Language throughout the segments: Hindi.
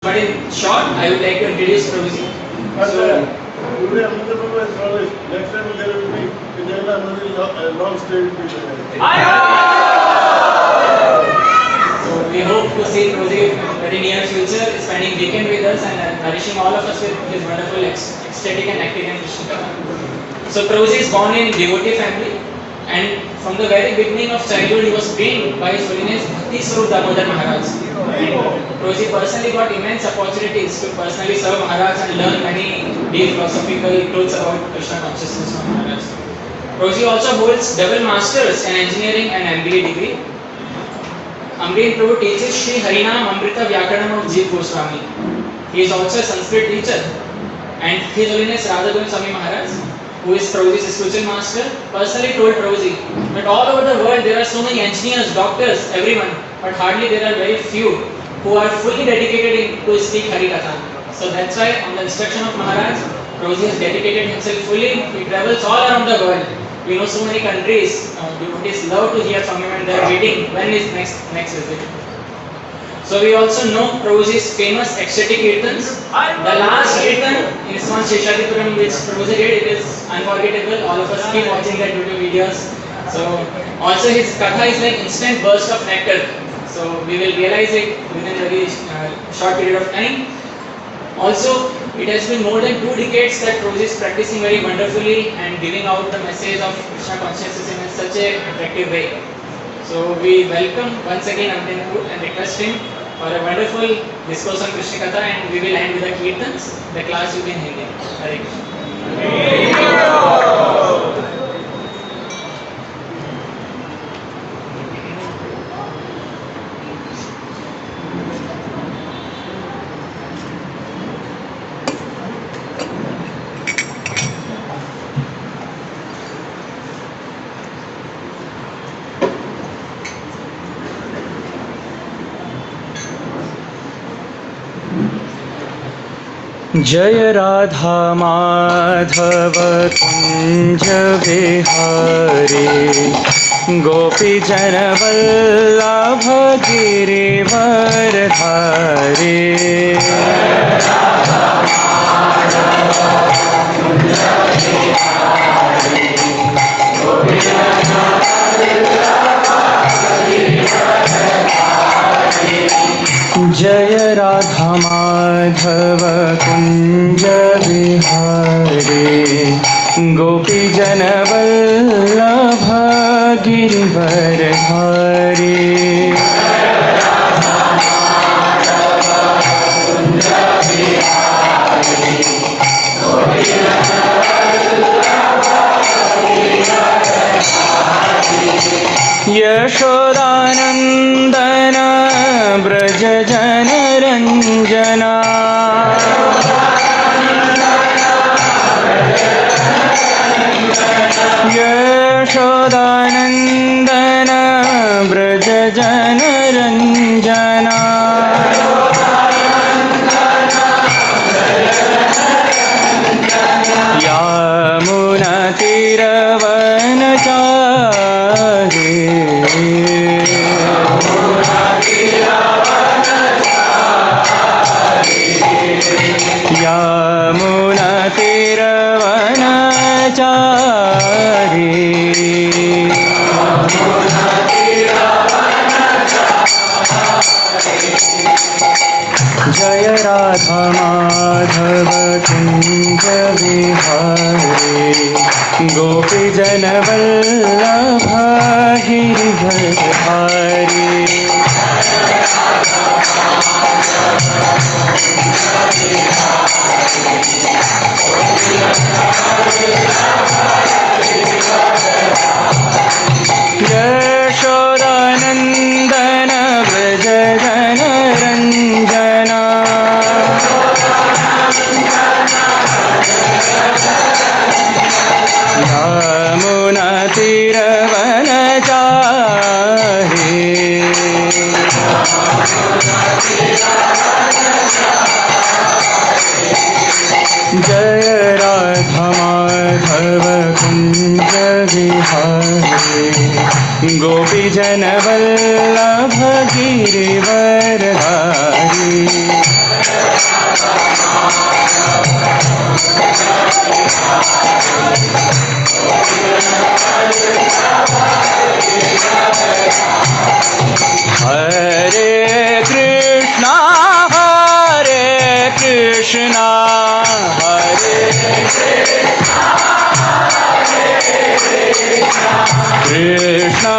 But in short, I would like to introduce Prabhuji. So, today Amrita Prabhu has promised next time there will be another long stay will be there. so we hope to see Prabhuji in very near future, spending weekend with us and nourishing all of us with his wonderful ecstatic and active and Krishna Katha. So Prabhuji is born in devotee family, and from the very beginning of childhood he was trained by His Holiness Bhakti Swarup Damodar Maharaj. Prabhuji personally got immense opportunities to personally serve Maharaj and learn many deep philosophical truths about Krishna consciousness from Maharaj. Prabhuji also holds double masters in engineering and MBA degree. Amreen Prabhu teaches Shri Harinam Amrita Vyakaranam of Jeev Goswami. He is also a Sanskrit teacher, and His Holiness Radha Govind Swami Maharaj, who is Prabhuji's spiritual master, personally told Prabhuji that all over the world there are so many engineers, doctors, everyone, but hardly there are very few who are fully dedicated to speak Harikatha. So that's why on the instruction of Maharaj, Prabhuji has dedicated himself fully. He travels all around the world. We know so many countries, devotees love to hear from him and they are waiting when is next visit. So we also know Prabhuji's famous ecstatic kirtans. The last kirtan in ISKCON Sheshadipuram which Prabhuji did, it is unforgettable. All of us keep watching that YouTube videos. So also his katha is like instant burst of nectar. So we will realize it within a very short period of time. Also, it has been more than 2 decades that Prabhuji is practicing very wonderfully and giving out the message of Krishna consciousness in such an attractive way. So we welcome once again Amreen Prabhu and request him for a wonderful discourse on Krishna Katha, and we will end with the kirtans. The class will be in Hindi. Hare Krishna. जय राधा माधव कुंज विहारी गोपी जन वल्लभ गिरिवर धारी जय राधा माधव कुंज विहारी गोपी जन वल्लभ गिरिवर धारी यशोदानंदन ब्रज जन रंजना यशोदानंदन ब्रज जन रंजना यमुना तीरवन चारे यमुना तीरवन चारे जय राधा माधव कुंज विहारी गोपी जन वल्लभ गिरिवर धारी यशोदानंदन ब्रज जन रंजना यमुना तीरवन चारे जय राधा माधव कुंज विहारी गोपी जन वल्लभ गिरिवर धारी Hare Krishna, Hare Krishna, Krishna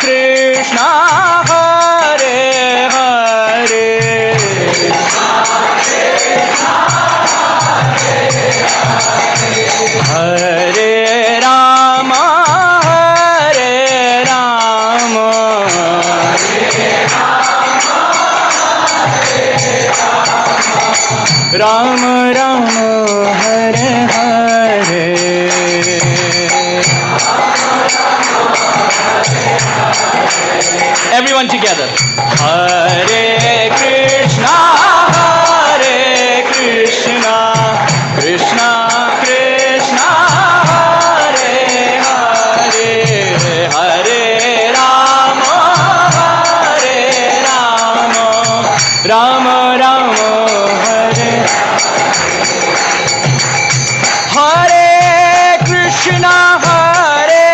Krishna, Hare Hare, Hare Rama, Hare Rama, Rama Rama, Hare Hare. Everyone together. Hare Krishna, Hare Krishna, Krishna Krishna, Hare Hare, Hare Rama, Hare Rama, Rama Rama, Hare Hare Krishna, Hare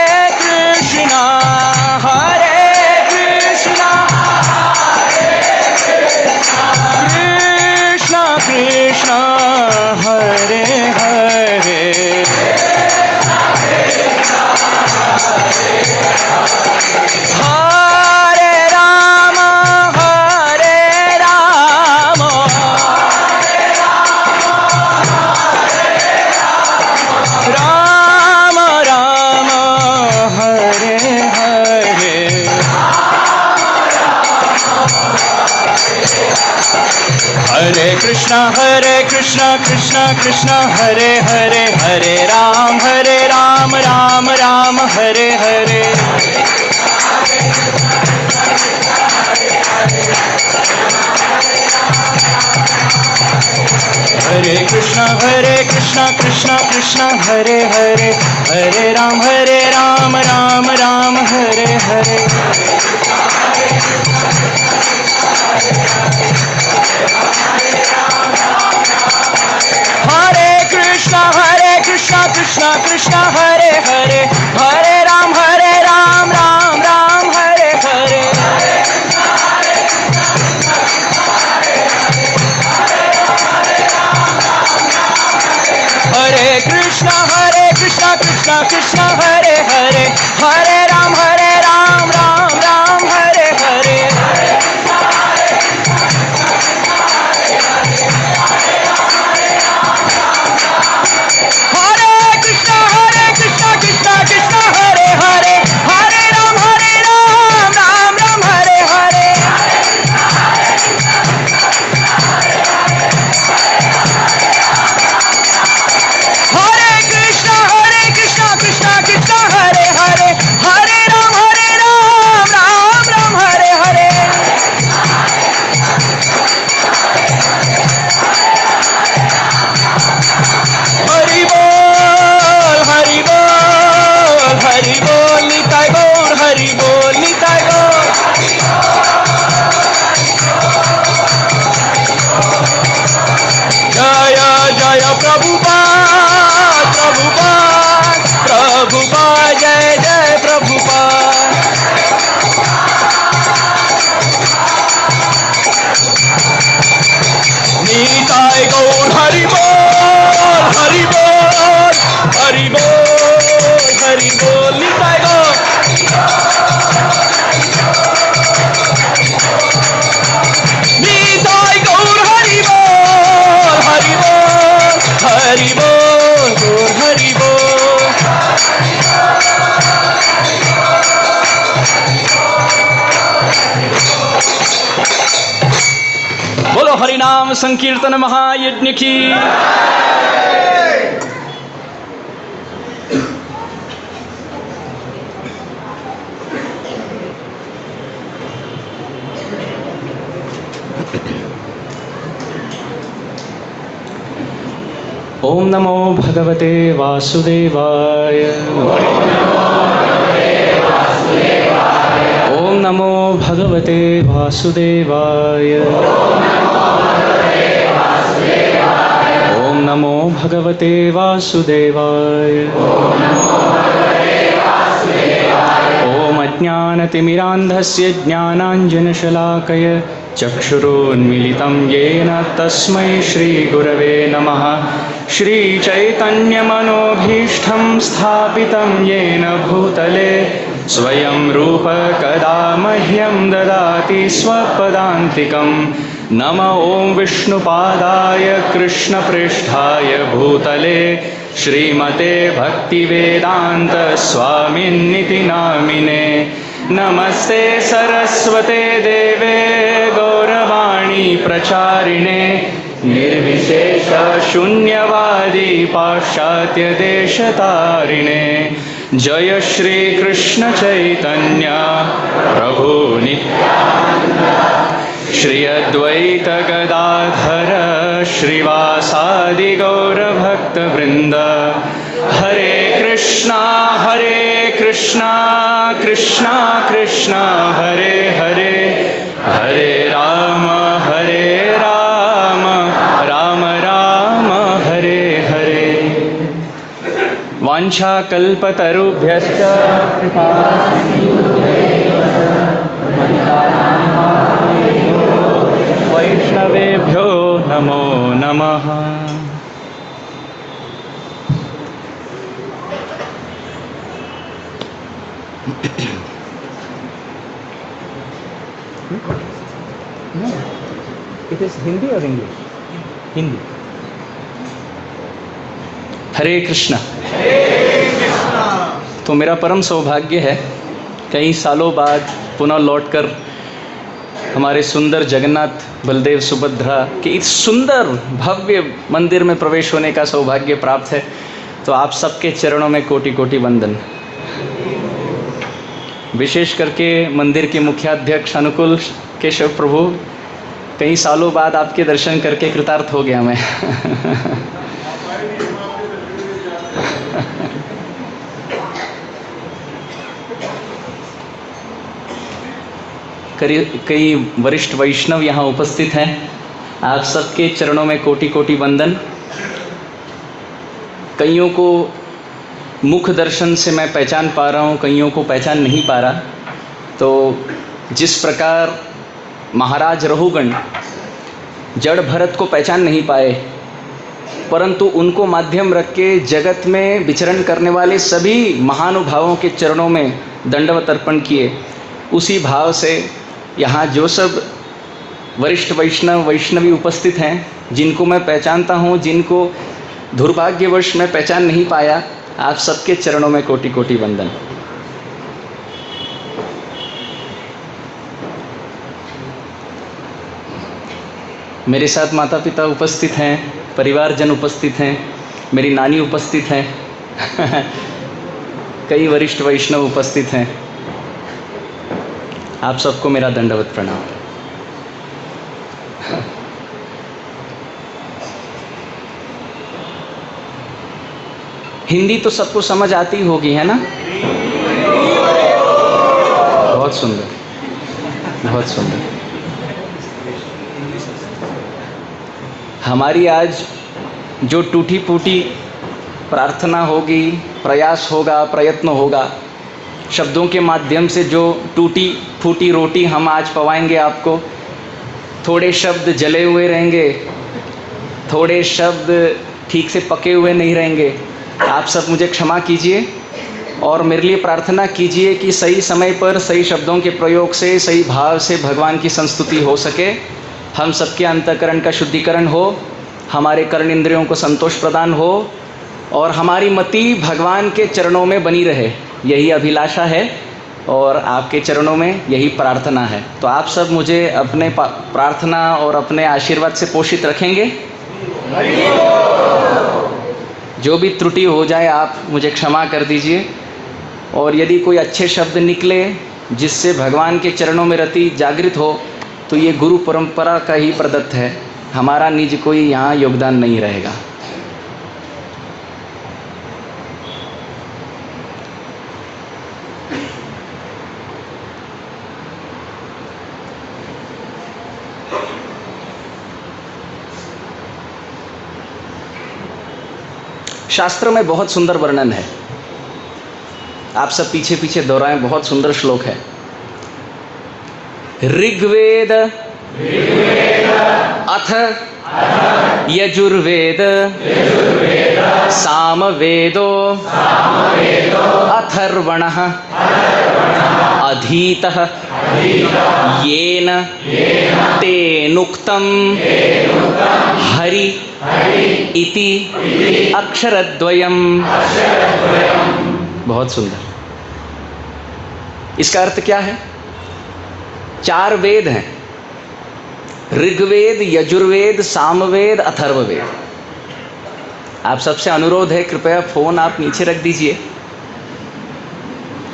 Krishna, Hare Krishna, Krishna Krishna, Hare Hare, Hare Rama, Hare Rama, Rama Rama, Hare Hare, Hare Krishna, Krishna Krishna, Hare Hare, Hare Ram, Ram Ram, Hare Hare, Hare Krishna, Krishna Krishna, Hare Hare, Hare Ram, Ram Ram, Hare Hare, Hare Krishna, Krishna Krishna, Hare Hare, Hare Ram, Ram Ram, Hare Hare, Hare Krishna, Krishna Hare Hare, Hare Ram, Ram Ram, Hare Hare, Hare Krishna, Krishna Hare Hare, Hare Ram, Ram Ram, Hare Hare, Hare Krishna, Krishna Hare Hare, Hare Ram, Ram Ram, Hare Hare, Hari Bol, Hari Bol, Hari Bol, Nitai Gaur, Hari Bol, Nitai Gaur. Jaya Jaya Prabhupada, Prabhupada, Prabhupada, Jai Jai Prabhupada. Nitai Gaur, Hari Bol, Hari Bol, Hari Bol, Hari Bol, Nitai Gaur. Nitai Gaur, Hari Bol, Hari Bol, Hari Bol, Gaur Hari Bol. बोलो हरि नाम संकीर्तन महायज्ञ की। ओम नमो भगवते वासुदेवाय, ओम नमो भगवते वासुदेवाय, ओम नमो भगवते वासुदेवाय। ॐ अज्ञानतिमिरान्धस्य ज्ञानाञ्जनशलाकय चक्षुरुन्मीलितं येन तस्मै श्रीगुरवे नमः। श्रीचैतन्यमनोभीष्टं स्थापितं येन भूतले स्वयं रूप कदा मह्यं ददाति स्वपदान्तिकं। नमो ॐ विष्णुपादाय कृष्णप्रेष्ठाय भूतले श्रीमते भक्तिवेदान्त स्वामिन्निति नामिने। नमस्ते सरस्वते देवे गौरवाणी प्रचारिणे निर्विशेष शून्यवादी पाश्चात्य देशतारिणे। जय श्री कृष्ण चैतन्य प्रभु नित्यानंद श्री अद्वैत गदाधर श्रीवासादि गौर भक्त वृंद। हरे कृष्णा कृष्णा कृष्णा हरे हरे, हरे राम राम राम हरे हरे। वाञ्छाकल्पतरुभ्यश्च वैष्णवेभ्यो नमो नमः। It is Hindi or English? Hindi. हरे कृष्णा। तो मेरा परम सौभाग्य है कई सालों बाद पुनः लौटकर हमारे सुंदर जगन्नाथ बलदेव सुभद्रा के इस सुंदर भव्य मंदिर में प्रवेश होने का सौभाग्य प्राप्त है। तो आप सबके चरणों में कोटि कोटि वंदन। विशेष करके मंदिर के मुख्याध्यक्ष अनुकूल केशव प्रभु, कई सालों बाद आपके दर्शन करके कृतार्थ हो गया मैं। कई वरिष्ठ वैष्णव यहाँ उपस्थित हैं। आप सबके चरणों में कोटि कोटि वंदन। कईयों को मुख दर्शन से मैं पहचान पा रहा हूँ, कईयों को पहचान नहीं पा रहा। तो जिस प्रकार महाराज रहुगण जड़ भरत को पहचान नहीं पाए, परंतु उनको माध्यम रख के जगत में विचरण करने वाले सभी महानुभावों के चरणों में दंडवत अर्पण किए, उसी भाव से यहाँ जो सब वरिष्ठ वैष्णवी उपस्थित हैं, जिनको मैं पहचानता हूँ, जिनको दुर्भाग्यवश मैं पहचान नहीं पाया, आप सबके चरणों में कोटि कोटि वंदन। मेरे साथ माता पिता उपस्थित हैं, परिवारजन उपस्थित हैं, मेरी नानी उपस्थित हैं, कई वरिष्ठ वैष्णव उपस्थित हैं। आप सबको मेरा दंडवत प्रणाम। हिंदी तो सबको समझ आती होगी, है ना? बहुत सुंदर, बहुत सुंदर। हमारी आज जो टूटी फूटी प्रार्थना होगी, प्रयास होगा, प्रयत्न होगा, शब्दों के माध्यम से जो टूटी फूटी रोटी हम आज पवाएंगे आपको, थोड़े शब्द जले हुए रहेंगे, थोड़े शब्द ठीक से पके हुए नहीं रहेंगे। आप सब मुझे क्षमा कीजिए और मेरे लिए प्रार्थना कीजिए कि सही समय पर सही शब्दों के प्रयोग से, सही भाव से भगवान की संस्तुति हो सके, हम सबके अंतःकरण का शुद्धिकरण हो, हमारे कर्ण इंद्रियों को संतोष प्रदान हो और हमारी मति भगवान के चरणों में बनी रहे। यही अभिलाषा है और आपके चरणों में यही प्रार्थना है। तो आप सब मुझे अपने प्रार्थना और अपने आशीर्वाद से पोषित रखेंगे। जो भी त्रुटि हो जाए आप मुझे क्षमा कर दीजिए, और यदि कोई अच्छे शब्द निकले जिससे भगवान के चरणों में रति जागृत हो, तो ये गुरु परंपरा का ही प्रदत्त है, हमारा निज कोई यहाँ योगदान नहीं रहेगा। शास्त्र में बहुत सुंदर वर्णन है, आप सब पीछे पीछे दोहराएं, बहुत सुंदर श्लोक है। ऋग्वेद अथ यजुर्वेद सामवेदो अथर्वणः अधीतः येन तेनुक्तं हरि इति अक्षरद्वयम्। बहुत सुंदर। इसका अर्थ क्या है? 4 वेद हैं, ऋग्वेद, यजुर्वेद, सामवेद, अथर्ववेद। आप सबसे अनुरोध है, कृपया फ़ोन आप नीचे रख दीजिए।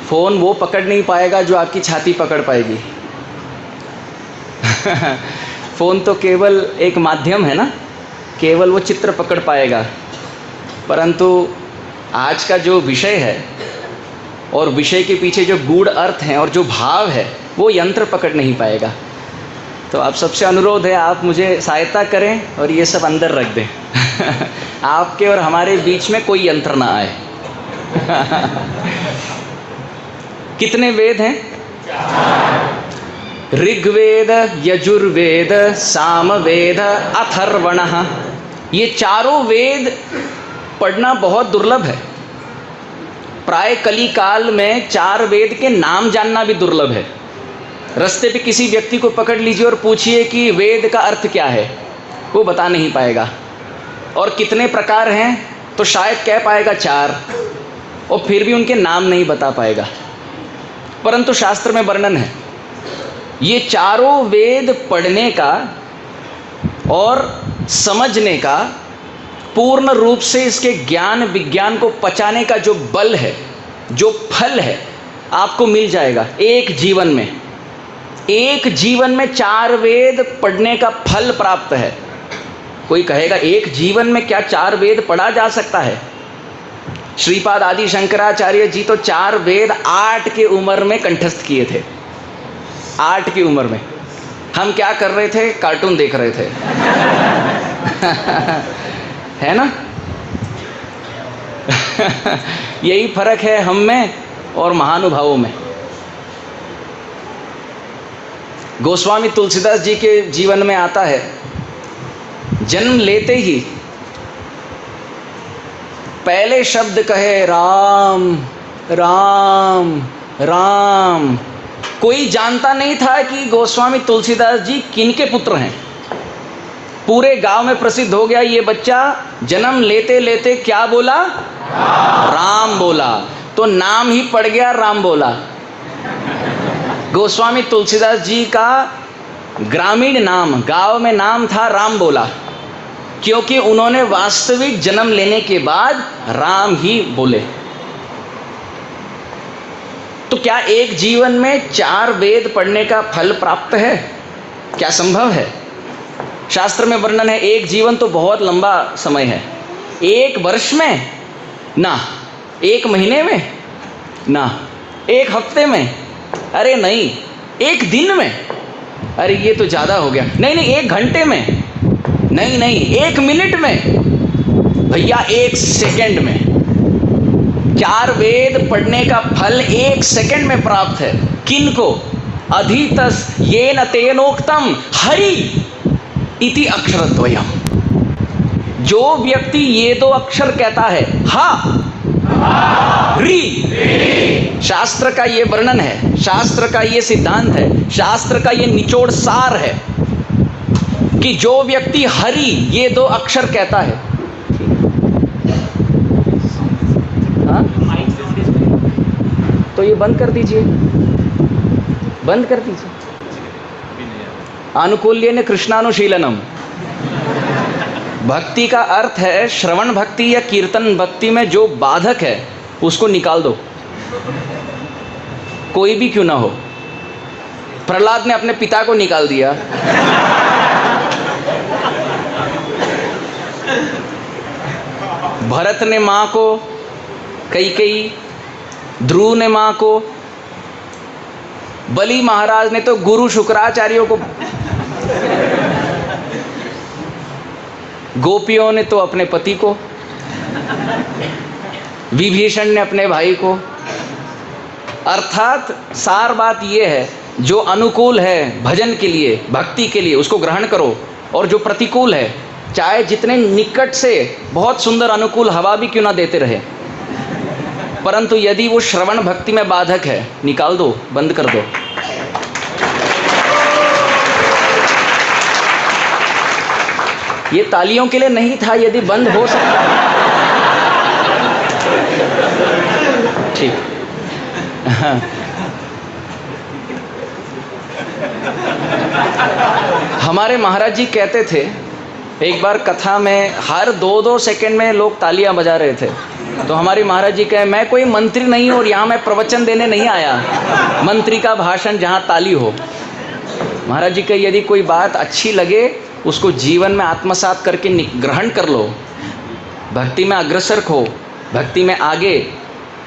फ़ोन वो पकड़ नहीं पाएगा जो आपकी छाती पकड़ पाएगी। फ़ोन तो केवल एक माध्यम है ना, केवल वो चित्र पकड़ पाएगा, परंतु आज का जो विषय है और विषय के पीछे जो गूढ़ अर्थ हैं और जो भाव है, वो यंत्र पकड़ नहीं पाएगा। तो आप सबसे अनुरोध है, आप मुझे सहायता करें और ये सब अंदर रख दें। आपके और हमारे बीच में कोई यंत्र ना आए। कितने वेद हैं? ऋग्वेद, यजुर्वेद, सामवेद, अथर्वणः। ये चारों वेद पढ़ना बहुत दुर्लभ है। प्राय कली काल में 4 वेद के नाम जानना भी दुर्लभ है। रास्ते पे किसी व्यक्ति को पकड़ लीजिए और पूछिए कि वेद का अर्थ क्या है, वो बता नहीं पाएगा। और कितने प्रकार हैं तो शायद कह पाएगा 4, और फिर भी उनके नाम नहीं बता पाएगा। परंतु शास्त्र में वर्णन है, ये चारों वेद पढ़ने का और समझने का, पूर्ण रूप से इसके ज्ञान विज्ञान को पचाने का जो बल है, जो फल है, आपको मिल जाएगा एक जीवन में। एक जीवन में 4 वेद पढ़ने का फल प्राप्त है। कोई कहेगा एक जीवन में क्या 4 वेद पढ़ा जा सकता है? श्रीपाद आदि शंकराचार्य जी तो 4 वेद 8 की उम्र में कंठस्थ किए थे। 8 की उम्र में। हम क्या कर रहे थे? कार्टून देख रहे थे। है ना? यही फर्क है हम में और महानुभावों में। गोस्वामी तुलसीदास जी के जीवन में आता है, जन्म लेते ही पहले शब्द कहे राम राम राम। कोई जानता नहीं था कि गोस्वामी तुलसीदास जी किनके पुत्र हैं। पूरे गांव में प्रसिद्ध हो गया, ये बच्चा जन्म लेते लेते क्या बोला? राम बोला। तो नाम ही पड़ गया राम बोला। गोस्वामी तुलसीदास जी का ग्रामीण नाम, गांव में नाम था राम बोला, क्योंकि उन्होंने वास्तविक जन्म लेने के बाद राम ही बोले। तो क्या एक जीवन में 4 वेद पढ़ने का फल प्राप्त है? क्या संभव है? शास्त्र में वर्णन है, एक जीवन तो बहुत लंबा समय है। 1 वर्ष में ना, 1 महीने में ना, 1 हफ्ते में, अरे नहीं, 1 दिन में, अरे ये तो ज़्यादा हो गया, नहीं नहीं 1 घंटे में, नहीं नहीं 1 मिनट में, भैया 1 सेकंड में। 4 वेद पढ़ने का फल 1 सेकंड में प्राप्त है। किनको? अधीतस येन तेनोक्तम हरि इति अक्षरद्वयम्। जो व्यक्ति ये 2 अक्षर कहता है, हा री, शास्त्र का ये वर्णन है, शास्त्र का ये सिद्धांत है, शास्त्र का ये निचोड़ सार है कि जो व्यक्ति हरि ये 2 अक्षर कहता है, हाँ? तो ये बंद कर दीजिए, बंद कर दीजिए। आनुकूल्येन कृष्णानुशीलनम। भक्ति का अर्थ है, श्रवण भक्ति या कीर्तन भक्ति में जो बाधक है उसको निकाल दो, कोई भी क्यों ना हो। प्रहलाद ने अपने पिता को निकाल दिया, भरत ने माँ को, कैकेयी, ध्रुव ने माँ को, बलि महाराज ने तो गुरु शुक्राचार्यों को, गोपियों ने तो अपने पति को, विभीषण ने अपने भाई को। अर्थात सार बात यह है, जो अनुकूल है भजन के लिए, भक्ति के लिए, उसको ग्रहण करो, और जो प्रतिकूल है, चाहे जितने निकट से बहुत सुंदर अनुकूल हवा भी क्यों ना देते रहे, परंतु यदि वो श्रवण भक्ति में बाधक है, निकाल दो, बंद कर दो। ये तालियों के लिए नहीं था, यदि बंद हो सकता। ठीक। हमारे महाराज जी कहते थे, एक बार कथा में हर 2-2 सेकंड में लोग तालियां बजा रहे थे, तो हमारे महाराज जी कहे, मैं कोई मंत्री नहीं हूँ और यहाँ मैं प्रवचन देने नहीं आया, मंत्री का भाषण जहाँ ताली हो। महाराज जी कहे, यदि कोई बात अच्छी लगे उसको जीवन में आत्मसात करके ग्रहण कर लो, भक्ति में अग्रसर हो, भक्ति में आगे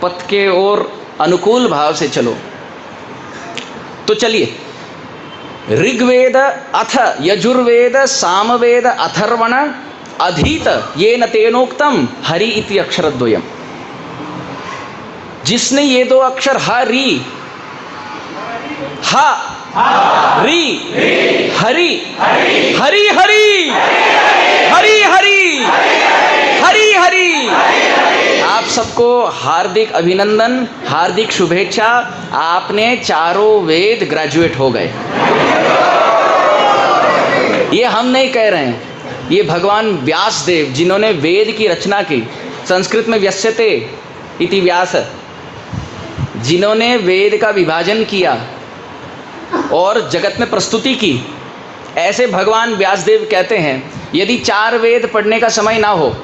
पथ के ओर अनुकूल भाव से चलो। तो चलिए, ऋग्वेद अथ यजुर्वेद सामवेद अथर्वण अधीत येन तेनोक्तम हरि इति अक्षरद्वयम्। जिसने ये 2 अक्षर हरि, हा री, हरि हरि हरि हरि हरि हरि हरि, आप सबको हार्दिक अभिनंदन, हार्दिक शुभेच्छा। आपने चारों वेद ग्रेजुएट हो गए। ये हम नहीं कह रहे हैं, ये भगवान व्यास देव जिन्होंने वेद की रचना की, संस्कृत में व्यस्यते इति व्यास, जिन्होंने वेद का विभाजन किया और जगत में प्रस्तुति की, ऐसे भगवान व्यासदेव कहते हैं, यदि 4 वेद पढ़ने का समय ना हो,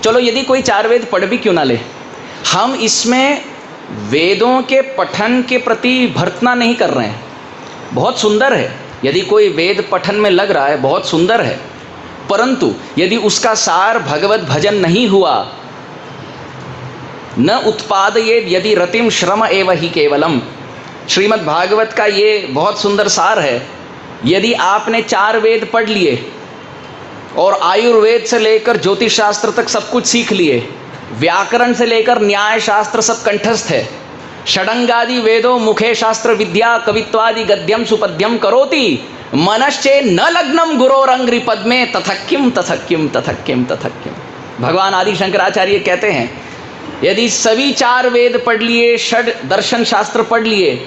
चलो यदि कोई 4 वेद पढ़ भी क्यों ना ले, हम इसमें वेदों के पठन के प्रति भर्त्सना नहीं कर रहे हैं। बहुत सुंदर है, यदि कोई वेद पठन में लग रहा है, बहुत सुंदर है, परंतु यदि उसका सार भगवत भजन नहीं हुआ, न उत्पादयेद यदि रतिम श्रम एव ही केवलम, श्रीमद् भागवत का ये बहुत सुंदर सार है। यदि आपने 4 वेद पढ़ लिए और आयुर्वेद से लेकर ज्योतिष शास्त्र तक सब कुछ सीख लिए, व्याकरण से लेकर न्याय शास्त्र सब कंठस्थ है, षडंगादि वेदों मुखे शास्त्र विद्या कवित्वादि गद्यम सुपद्यम करोति, मनश्चे न लग्नम गुरोरंग्रि पद्मे तथक्किम तथक्किम तथक्किम तथक्किम। भगवान आदि शंकराचार्य कहते हैं, यदि सभी 4 वेद पढ़ लिए, षड दर्शन शास्त्र पढ़ लिए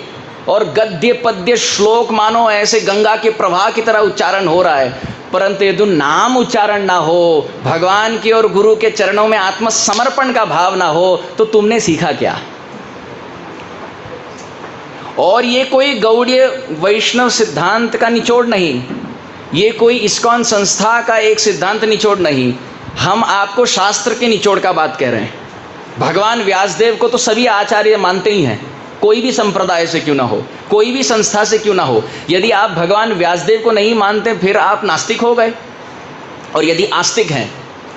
और गद्य पद्य श्लोक मानो ऐसे गंगा के प्रवाह की तरह उच्चारण हो रहा है, परंतु यदि नाम उच्चारण ना हो, भगवान की और गुरु के चरणों में आत्मसमर्पण का भाव ना हो, तो तुमने सीखा क्या? और ये कोई गौड़ीय वैष्णव सिद्धांत का निचोड़ नहीं, ये कोई इस्कॉन संस्था का एक सिद्धांत निचोड़ नहीं, हम आपको शास्त्र के निचोड़ का बात कह रहे हैं। भगवान व्यासदेव को तो सभी आचार्य मानते ही हैं, कोई भी संप्रदाय से क्यों ना हो, कोई भी संस्था से क्यों ना हो। यदि आप भगवान व्यासदेव को नहीं मानते, फिर आप नास्तिक हो गए। और यदि आस्तिक हैं,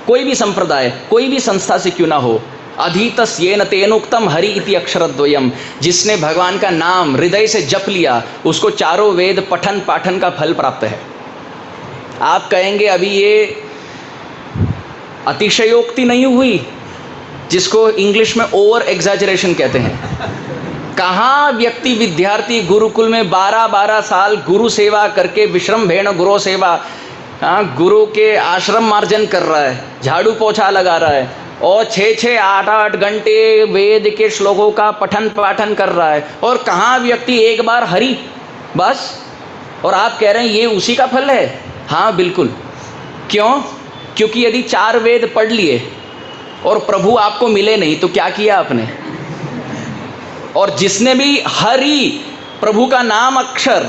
कोई भी संप्रदाय, कोई भी संस्था से क्यों ना हो, अधीतस्येन तेनोक्तम हरि इति अक्षरद्वयम्, जिसने भगवान का नाम हृदय से जप लिया, उसको चारों वेद पठन पाठन का फल प्राप्त है। आप कहेंगे अभी ये अतिशयोक्ति नहीं हुई, जिसको इंग्लिश में ओवर एग्जैजरेशन कहते हैं। कहाँ व्यक्ति विद्यार्थी गुरुकुल में 12-12 साल गुरु सेवा करके विश्रम भेण गुरु सेवा, गुरु के आश्रम मार्जन कर रहा है, झाड़ू पोछा लगा रहा है और 6-6, 8-8 घंटे वेद के श्लोकों का पठन पाठन कर रहा है, और कहाँ व्यक्ति एक बार हरि बस, और आप कह रहे हैं ये उसी का फल है। हाँ बिल्कुल। क्यों? क्योंकि यदि 4 वेद पढ़ लिए और प्रभु आपको मिले नहीं, तो क्या किया आपने? और जिसने भी हरि प्रभु का नाम अक्षर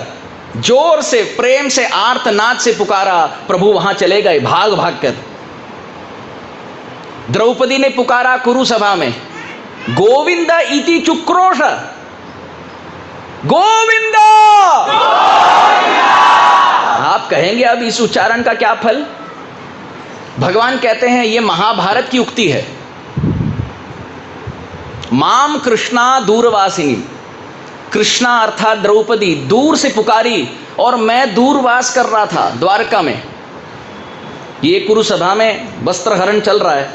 जोर से प्रेम से आर्तनाद से पुकारा, प्रभु वहां चले गए भाग भाग कर। द्रौपदी ने पुकारा कुरु सभा में, गोविंद इति चुक्रोश, गोविंद। आप कहेंगे अब इस उच्चारण का क्या फल? भगवान कहते हैं ये महाभारत की उक्ति है, माम कृष्णा दूरवासिनी। कृष्णा अर्थात द्रौपदी दूर से पुकारी और मैं दूरवास कर रहा था द्वारका में। ये कुरु सभा में वस्त्र हरण चल रहा है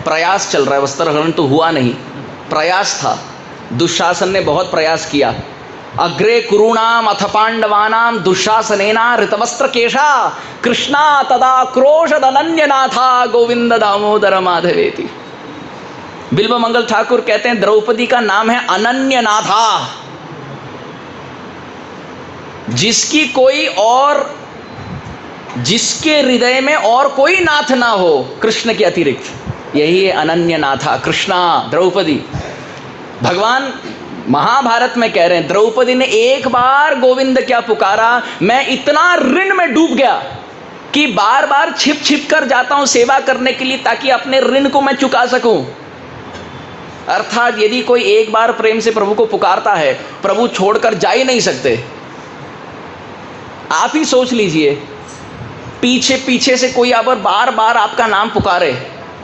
प्रयास चल रहा है, वस्त्रहरण तो हुआ नहीं, प्रयास था। दुशासन ने बहुत प्रयास किया। अग्रे कुरूणाम अथ पांडवानाम दुशासनेना ऋतवस्त्र केशा कृष्णा तदा क्रोशद अनन्यनाथा गोविंद दामोदर माधवेति। बिल्व मंगल ठाकुर कहते हैं द्रौपदी का नाम है अनन्यनाथा, जिसकी कोई और, जिसके हृदय में और कोई नाथ ना हो कृष्ण के अतिरिक्त, यही है अनन्यनाथा कृष्णा द्रौपदी। भगवान महाभारत में कह रहे हैं द्रौपदी ने एक बार गोविंद क्या पुकारा, मैं इतना ऋण में डूब गया कि बार बार छिप छिप कर जाता हूं सेवा करने के लिए ताकि अपने ऋण को मैं चुका सकूं। अर्थात यदि कोई एक बार प्रेम से प्रभु को पुकारता है, प्रभु छोड़कर जा ही नहीं सकते। आप ही सोच लीजिए, पीछे पीछे से कोई अगर बार बार आपका नाम पुकारे,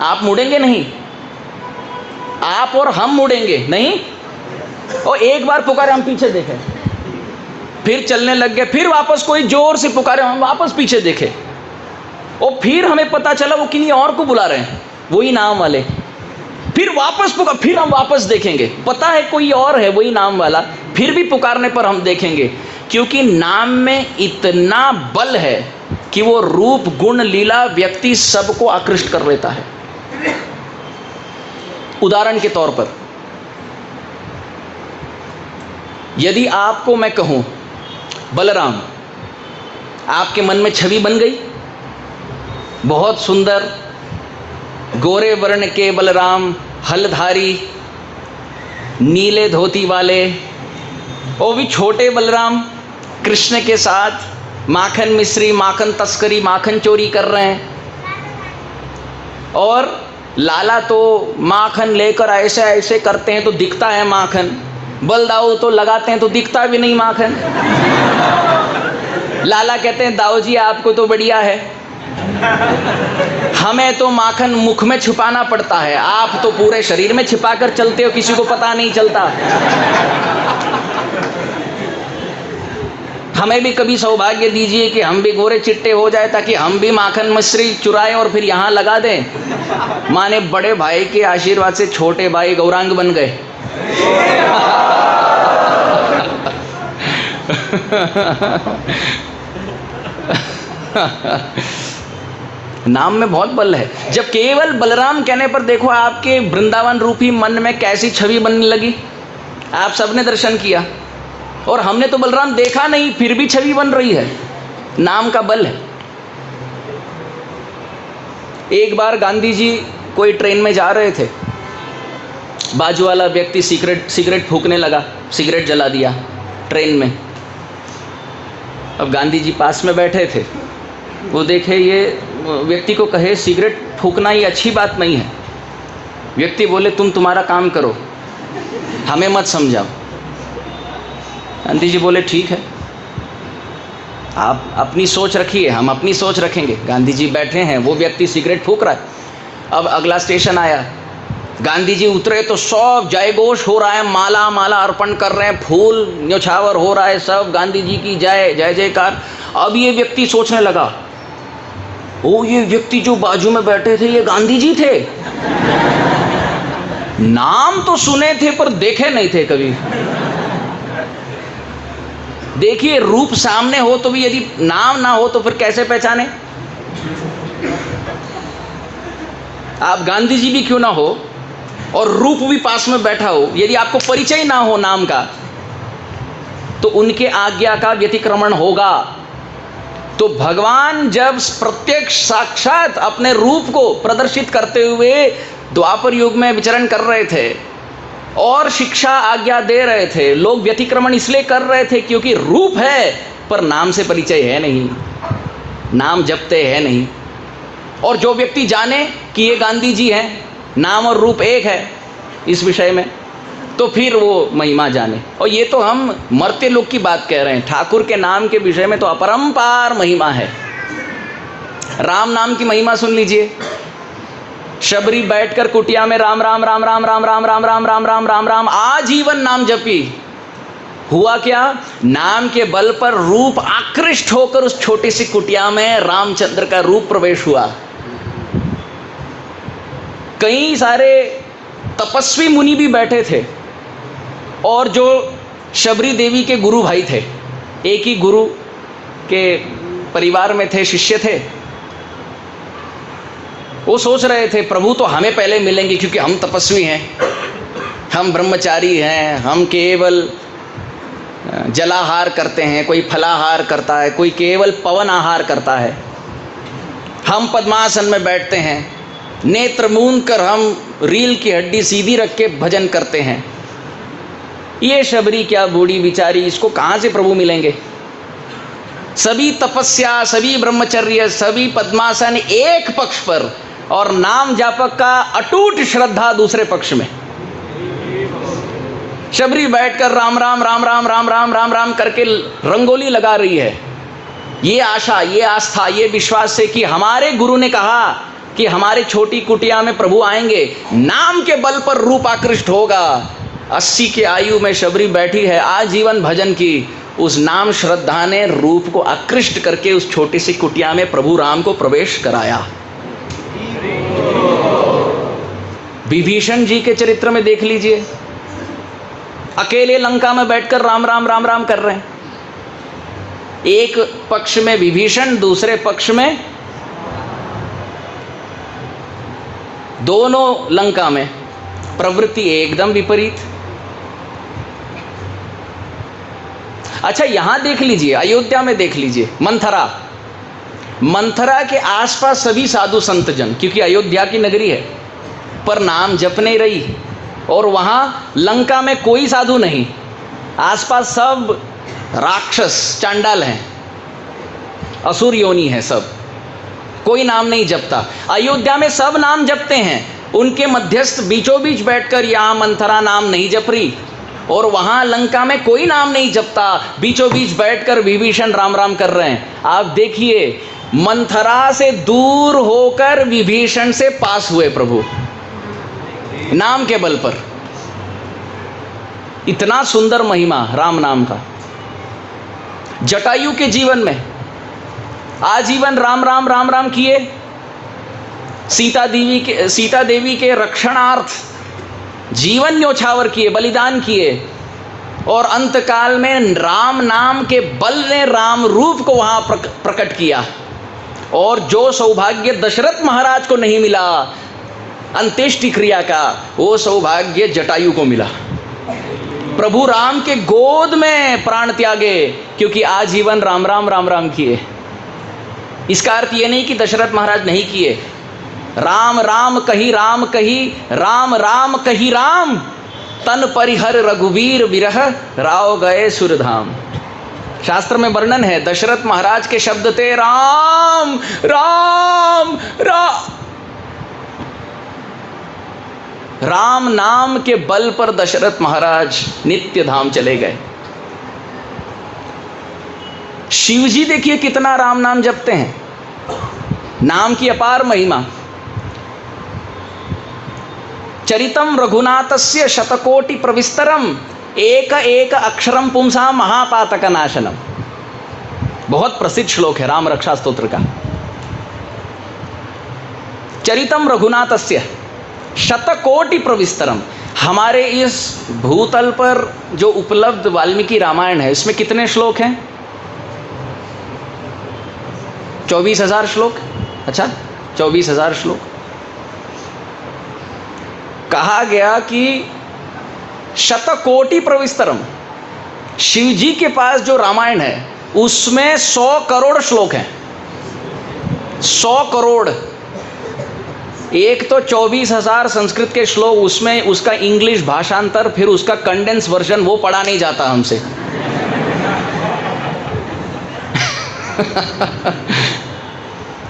आप मुड़ेंगे नहीं? आप और हम मुड़ेंगे नहीं? और एक बार पुकारे, हम पीछे देखें, फिर चलने लग गए, फिर वापस कोई जोर से पुकारे, हम वापस पीछे देखें, और फिर हमें पता चला वो किन्हीं और को बुला रहे हैं, वही नाम वाले, फिर वापस पुकार, फिर हम वापस देखेंगे, पता है कोई और है वही नाम वाला, फिर भी पुकारने पर हम देखेंगे, क्योंकि नाम में इतना बल है कि वो रूप गुण लीला व्यक्ति सबको आकृष्ट कर लेता है। उदाहरण के तौर पर यदि आपको मैं कहूं बलराम, आपके मन में छवि बन गई, बहुत सुंदर गोरे वर्ण के बलराम, हलधारी, नीले धोती वाले, वो भी छोटे बलराम कृष्ण के साथ माखन मिश्री, माखन तस्करी, माखन चोरी कर रहे हैं, और लाला तो माखन लेकर ऐसे ऐसे करते हैं तो दिखता है माखन, बलदाऊ तो लगाते हैं तो दिखता भी नहीं माखन। लाला कहते हैं दाऊ जी आपको तो बढ़िया है, हमें तो माखन मुख में छुपाना पड़ता है, आप तो पूरे शरीर में छिपाकर चलते हो, किसी को पता नहीं चलता। हमें भी कभी सौभाग्य दीजिए कि हम भी गोरे चिट्टे हो जाए ताकि हम भी माखन मिश्री चुराएं और फिर यहाँ लगा दें। माने बड़े भाई के आशीर्वाद से छोटे भाई गौरांग बन गए। नाम में बहुत बल है। जब केवल बलराम कहने पर देखो आपके वृंदावन रूपी मन में कैसी छवि बनने लगी। आप सबने दर्शन किया और हमने तो बलराम देखा नहीं, फिर भी छवि बन रही है। नाम का बल है। एक बार गांधी जी कोई ट्रेन में जा रहे थे, बाजू वाला व्यक्ति सिगरेट फूंकने लगा, सिगरेट जला दिया ट्रेन में। अब गांधी जी पास में बैठे थे, वो देखे ये व्यक्ति को कहे सिगरेट फूंकना ये अच्छी बात नहीं है। व्यक्ति बोले तुम तुम्हारा काम करो, हमें मत समझाओ। गांधी जी बोले ठीक है, आप अपनी सोच रखिए, हम अपनी सोच रखेंगे। गांधी जी बैठे हैं, वो व्यक्ति सिगरेट फूंक रहा है। अब अगला स्टेशन आया, गांधी जी उतरे तो सब जयघोष हो रहा है, माला माला अर्पण कर रहे हैं, फूल न्योछावर हो रहा है, सब गांधी जी की जय जय जयकार। अब ये व्यक्ति सोचने लगा, ओ ये व्यक्ति जो बाजू में बैठे थे ये गांधी जी थे। नाम तो सुने थे पर देखे नहीं थे कभी। देखिए रूप सामने हो तो भी यदि नाम ना हो तो फिर कैसे पहचाने। आप गांधी जी भी क्यों ना हो और रूप भी पास में बैठा हो, यदि आपको परिचय ना हो नाम का तो उनके आज्ञा का व्यतिक्रमण होगा। तो भगवान जब प्रत्यक्ष साक्षात अपने रूप को प्रदर्शित करते हुए द्वापर युग में विचरण कर रहे थे और शिक्षा आज्ञा दे रहे थे, लोग व्यतिक्रमण इसलिए कर रहे थे क्योंकि रूप है पर नाम से परिचय है नहीं, नाम जपते हैं नहीं। और जो व्यक्ति जाने कि ये गांधी जी हैं, नाम और रूप एक है इस विषय में, तो फिर वो महिमा जाने। और ये तो हम मरते लोग की बात कह रहे हैं, ठाकुर के नाम के विषय में तो अपरंपार महिमा है। राम नाम की महिमा सुन लीजिए। शबरी बैठकर कुटिया में राम राम राम राम राम राम राम राम राम राम राम राम आजीवन नाम जपी। हुआ क्या? नाम के बल पर रूप आकृष्ट होकर उस छोटी सी कुटिया में रामचंद्र का रूप प्रवेश हुआ। कई सारे तपस्वी मुनि भी बैठे थे और जो शबरी देवी के गुरु भाई थे, एक ही गुरु के परिवार में थे, शिष्य थे। वो सोच रहे थे प्रभु तो हमें पहले मिलेंगे क्योंकि हम तपस्वी हैं, हम ब्रह्मचारी हैं, हम केवल जलाहार करते हैं, कोई फलाहार करता है, कोई केवल पवन आहार करता है, हम पद्मासन में बैठते हैं, नेत्र मूंद कर हम रील की हड्डी सीधी रख के भजन करते हैं। ये शबरी क्या बूढ़ी बिचारी, इसको कहाँ से प्रभु मिलेंगे। सभी तपस्या, सभी ब्रह्मचर्य, सभी पद्मासन एक पक्ष पर और नाम जापक का अटूट श्रद्धा दूसरे पक्ष में। शबरी बैठकर राम राम राम राम राम राम राम राम करके रंगोली लगा रही है, ये आशा, ये आस्था, ये विश्वास से कि हमारे गुरु ने कहा कि हमारे छोटी कुटिया में प्रभु आएंगे, नाम के बल पर रूप आकृष्ट होगा। 80 की आयु में शबरी बैठी है, आजीवन भजन की। उस नाम श्रद्धा ने रूप को आकृष्ट करके उस छोटी सी कुटिया में प्रभु राम को प्रवेश कराया। विभीषण जी के चरित्र में देख लीजिए, अकेले लंका में बैठकर राम राम राम राम कर रहे हैं। एक पक्ष में विभीषण, दूसरे पक्ष में दोनों लंका में प्रवृत्ति एकदम विपरीत। अच्छा यहां देख लीजिए, अयोध्या में देख लीजिए, मंथरा के आसपास सभी साधु संत जन, क्योंकि अयोध्या की नगरी है, पर नाम जप नहीं रही। और वहां लंका में कोई साधु नहीं, आसपास सब राक्षस चांडाल हैं, असुर योनि है सब, कोई नाम नहीं जपता। अयोध्या में सब नाम जपते हैं, उनके मध्यस्थ बीचों बीच बैठकर यहाँ मंथरा नाम नहीं जप रही, और वहाँ लंका में कोई नाम नहीं जपता, बीचों बीच बैठकर विभीषण राम राम कर रहे हैं। आप देखिए, मंथरा से दूर होकर विभीषण से पास हुए प्रभु, नाम के बल पर। इतना सुंदर महिमा राम नाम का। जटायु के जीवन में आजीवन राम राम राम राम किए, सीता देवी के रक्षणार्थ जीवन न्योछावर किए, बलिदान किए, और अंतकाल में राम नाम के बल ने राम रूप को वहां प्रकट किया। और जो सौभाग्य दशरथ महाराज को नहीं मिला अंत्येष्टि क्रिया का, वो सौभाग्य जटायु को मिला। प्रभु राम के गोद में प्राण त्यागे, क्योंकि आजीवन राम राम राम राम किए। इसका अर्थ ये नहीं कि दशरथ महाराज नहीं किए। राम राम कही राम कही, राम राम कही राम, तन परिहर रघुवीर विरह, राव गए सुरधाम। शास्त्र में वर्णन है, दशरथ महाराज के शब्द थे राम राम राम। राम नाम के बल पर दशरथ महाराज नित्य धाम चले गए। शिव जी देखिए कितना राम नाम जपते हैं, नाम की अपार महिमा। चरितम रघुनाथस्य शतकोटि प्रविस्तरम, एक एक अक्षरम पुंसा महापातक नाशनम। बहुत प्रसिद्ध श्लोक है राम रक्षा स्तोत्र का। चरितम रघुनाथस्य शतकोटि प्रविस्तरम। हमारे इस भूतल पर जो उपलब्ध वाल्मीकि रामायण है, इसमें कितने श्लोक हैं? 24,000 श्लोक। अच्छा, 24,000 श्लोक। कहा गया कि शतकोटि प्रविस्तरम, शिव जी के पास जो रामायण है उसमें 100 करोड़ श्लोक हैं। 100 करोड़। एक तो 24,000 संस्कृत के श्लोक, उसमें उसका इंग्लिश भाषांतर, फिर उसका कंडेंस वर्जन, वो पढ़ा नहीं जाता हमसे।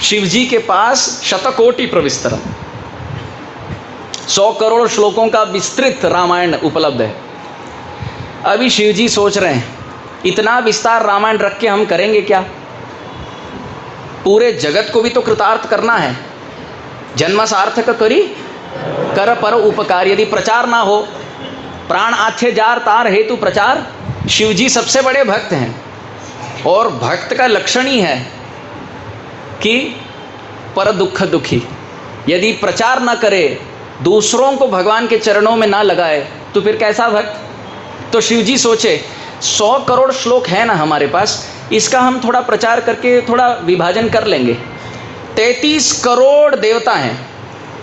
शिव जी के पास शतकोटि प्रविस्तरम, 100 करोड़ श्लोकों का विस्तृत रामायण उपलब्ध है। अभी शिव जी सोच रहे हैं, इतना विस्तार रामायण रख के हम करेंगे क्या? पूरे जगत को भी तो कृतार्थ करना है। जन्म सार्थक करी कर पर उपकार। यदि प्रचार ना हो, प्राण आच्छे जार तार हेतु प्रचार। शिव जी सबसे बड़े भक्त हैं, और भक्त का लक्षण ही है कि पर दुख दुखी। यदि प्रचार न करे दूसरों को भगवान के चरणों में ना लगाए तो फिर कैसा भक्त? तो शिव जी सोचे 100 करोड़ श्लोक है ना हमारे पास, इसका हम थोड़ा प्रचार करके थोड़ा विभाजन कर लेंगे। 33 करोड़ देवता हैं,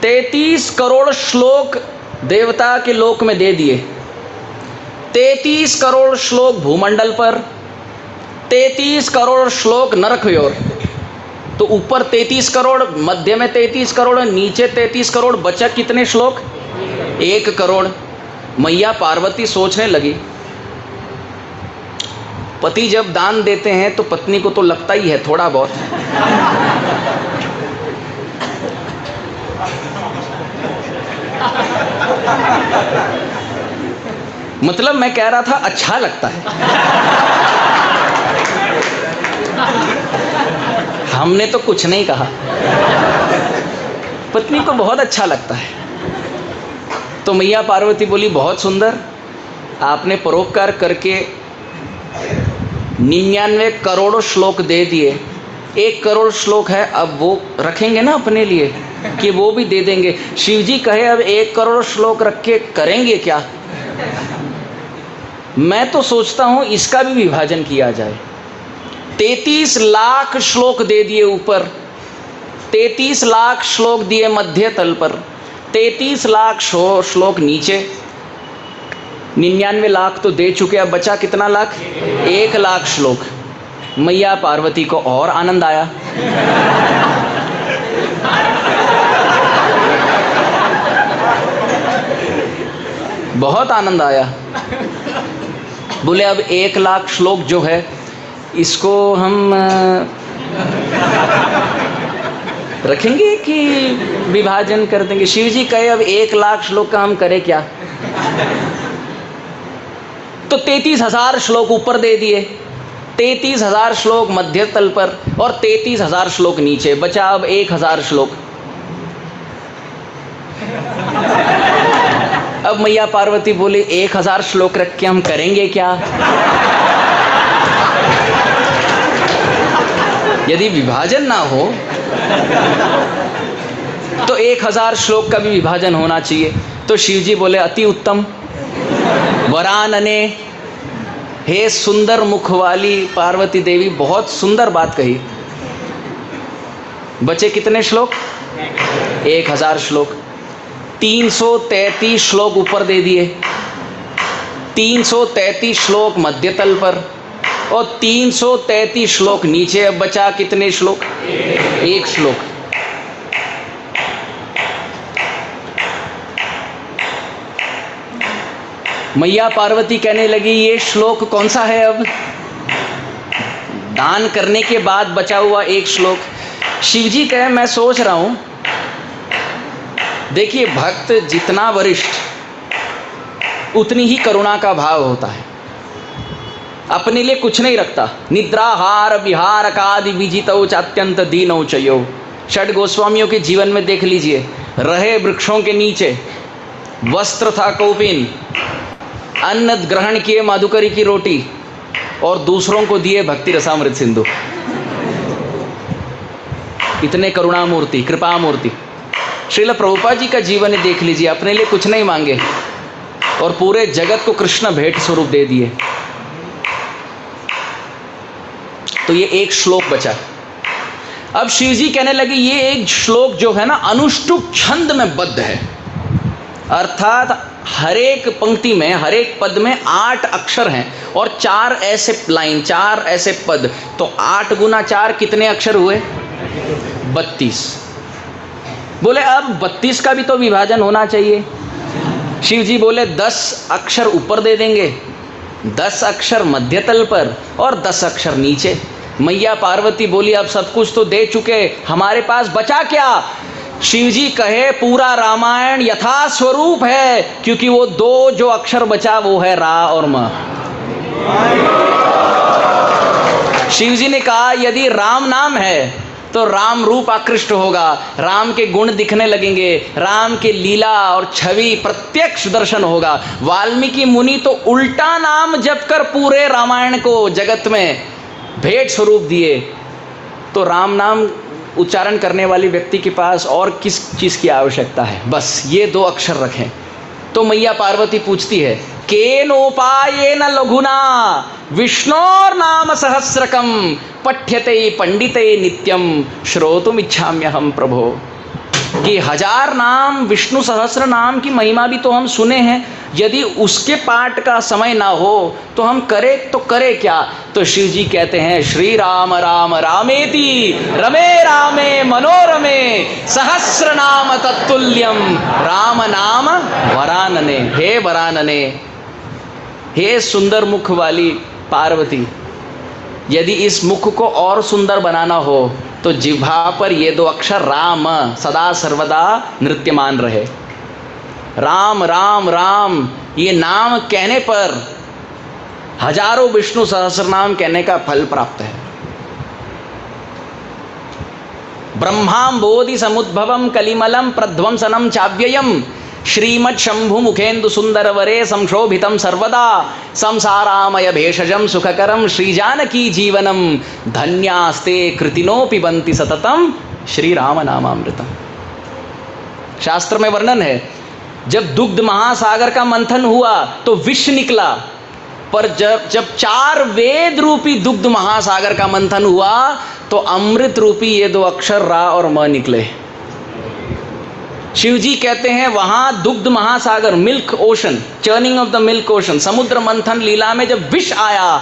33 करोड़ श्लोक देवता के लोक में दे दिए, 33 करोड़ श्लोक भूमंडल पर, 33 करोड़ श्लोक नरक की ओर। तो ऊपर 33 करोड़, मध्य में 33 करोड़, नीचे 33 करोड़, बचा कितने श्लोक? 1 करोड़। मैया पार्वती सोचने लगी, पति जब दान देते हैं तो पत्नी को तो लगता ही है थोड़ा बहुत। मतलब मैं कह रहा था अच्छा लगता है। हमने तो कुछ नहीं कहा, पत्नी को बहुत अच्छा लगता है। तो मैया पार्वती बोली, बहुत सुंदर, आपने परोपकार करके 99 करोड़ श्लोक दे दिए, 1 करोड़ श्लोक है, अब वो रखेंगे ना अपने लिए कि वो भी दे देंगे। शिव जी कहे अब 1 करोड़ श्लोक रख के करेंगे क्या? मैं तो सोचता हूं इसका भी विभाजन किया जाए। 33 लाख श्लोक दे दिए ऊपर, 33 लाख श्लोक दिए मध्य तल पर, 33 लाख श्लोक नीचे, 99 लाख तो दे चुके, अब बचा कितना लाख? 1 लाख श्लोक। मैया पार्वती को और आनंद आया। बहुत आनंद आया। बोले अब 1 लाख श्लोक जो है इसको हम रखेंगे कि विभाजन कर देंगे? शिव जी कहे अब 1 लाख श्लोक का हम करें क्या? तो 33,000 श्लोक ऊपर दे दिए, 33,000 श्लोक मध्य तल पर और 33,000 श्लोक नीचे, बचा अब 1,000 श्लोक। अब मैया पार्वती बोली 1,000 श्लोक रख के हम करेंगे क्या? यदि विभाजन ना हो तो 1,000 श्लोक का भी विभाजन होना चाहिए। तो शिव जी बोले अति उत्तम, वरानने, हे सुंदर मुख वाली पार्वती देवी, बहुत सुंदर बात कही। बचे कितने श्लोक? 1,000 श्लोक। 333 श्लोक ऊपर दे दिए, 333 श्लोक मध्य तल पर और 333 श्लोक नीचे। अब बचा कितने श्लोक? 1 श्लोक। मैया पार्वती कहने लगी ये श्लोक कौन सा है? अब दान करने के बाद बचा हुआ 1 श्लोक। शिव जी कहे मैं सोच रहा हूं, देखिए भक्त जितना वरिष्ठ उतनी ही करुणा का भाव होता है, अपने लिए कुछ नहीं रखता। निद्राहार विहार कादि विजितो चात्यंत दीनौ चयो। षड गोस्वामियों के जीवन में देख लीजिए, रहे वृक्षों के नीचे, वस्त्र था कौपीन, अन्न ग्रहण किए माधुकरी की रोटी और दूसरों को दिए भक्ति रसामृत सिंधु। इतने करुणा मूर्ति, कृपा मूर्ति। श्रील प्रभुपाद जी का जीवन देख लीजिए, अपने लिए कुछ नहीं मांगे और पूरे जगत को कृष्ण भेंट स्वरूप दे दिए। तो ये 1 श्लोक बचा। अब शिव जी कहने लगे ये 1 श्लोक जो है ना अनुष्टुप छंद में बद्ध है, अर्थात हर एक पंक्ति में, हर एक पद में 8 अक्षर हैं और 4 ऐसे लाइन, 4 ऐसे पद। तो 8 गुना 4 कितने अक्षर हुए? 32। बोले अब 32 का भी तो विभाजन होना चाहिए। शिव जी बोले 10 अक्षर ऊपर दे देंगे, 10 अक्षर मध्य तल पर और 10 अक्षर नीचे। मैया पार्वती बोली अब सब कुछ तो दे चुके, हमारे पास बचा क्या? शिव जी कहे पूरा रामायण यथा स्वरूप है, क्योंकि वो 2 जो अक्षर बचा वो है रा और म। शिव जी ने कहा यदि राम नाम है तो राम रूप आकृष्ट होगा, राम के गुण दिखने लगेंगे, राम के लीला और छवि प्रत्यक्ष दर्शन होगा। वाल्मीकि मुनि तो उल्टा नाम जप कर पूरे रामायण को जगत में भेंट स्वरूप दिए। तो राम नाम उच्चारण करने वाले व्यक्ति के पास और किस चीज़ की आवश्यकता है? बस ये 2 अक्षर रखें। तो मैया पार्वती पूछती है, केनोपायेन लघुना विष्णोर नाम सहस्रकम पठ्यते पंडिते नित्यम श्रोतुमिच्छाम्यहम प्रभो। कि 1000 नाम विष्णु सहस्र नाम की महिमा भी तो हम सुने हैं, यदि उसके पाठ का समय ना हो तो हम करें तो करें क्या? तो शिव जी कहते हैं, श्री राम राम रामेति रमे रामे मनोरमे सहस्र नाम तत्तुल्यम राम नाम वरानने। हे वरानने, हे सुंदर मुख वाली पार्वती, यदि इस मुख को और सुंदर बनाना हो तो जिह्वा पर ये 2 अक्षर राम सदा सर्वदा नृत्यमान रहे। राम राम राम, ये नाम कहने पर हजारों विष्णु सहस्र नाम कहने का फल प्राप्त है। ब्रह्मां बोधि समुद्भवम कलिमलम प्रध्वंसनम चाव्ययम श्रीमत् शंभु मुखेन्दु सुंदर वरे संशोभितम सर्वदा संसारामय भेषजम सुखकरम श्रीजानकी जीवनम धन्यास्ते कृतिनो पिबंति सततम श्री राम नामामृतम। शास्त्र में वर्णन है, जब दुग्ध महासागर का मंथन हुआ तो विष निकला, पर जब 4 वेद रूपी दुग्ध महासागर का मंथन हुआ तो अमृत रूपी ये 2 अक्षर रा और म निकले। शिव जी कहते हैं वहां दुग्ध महासागर, milk ocean, churning of the milk ocean, समुद्र मंथन लीला में जब विष आया,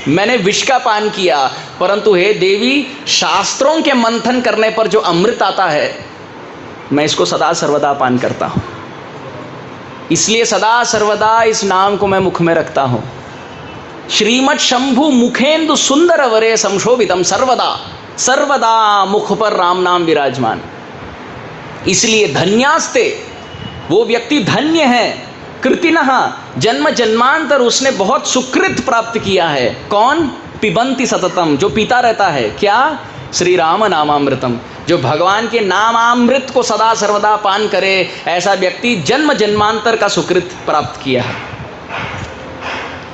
मैंने विष का पान किया, परंतु हे देवी, शास्त्रों के मंथन करने पर जो अमृत आता है मैं इसको सदा सर्वदा पान करता हूं। इसलिए सदा सर्वदा इस नाम को मैं मुख में रखता हूं। श्रीमत् शंभु मुखेन्दु सुंदर वरे संशोभितम, सर्वदा सर्वदा मुख पर राम नाम विराजमान। इसलिए धन्यास्ते, वो व्यक्ति धन्य है। कृतिनः, जन्म जन्मांतर उसने बहुत सुकृत प्राप्त किया है। कौन? पिबंति सततम, जो पीता रहता है। क्या? श्री राम नामामृतम, जो भगवान के नामामृत को सदा सर्वदा पान करे, ऐसा व्यक्ति जन्म जन्मांतर का सुकृत प्राप्त किया है।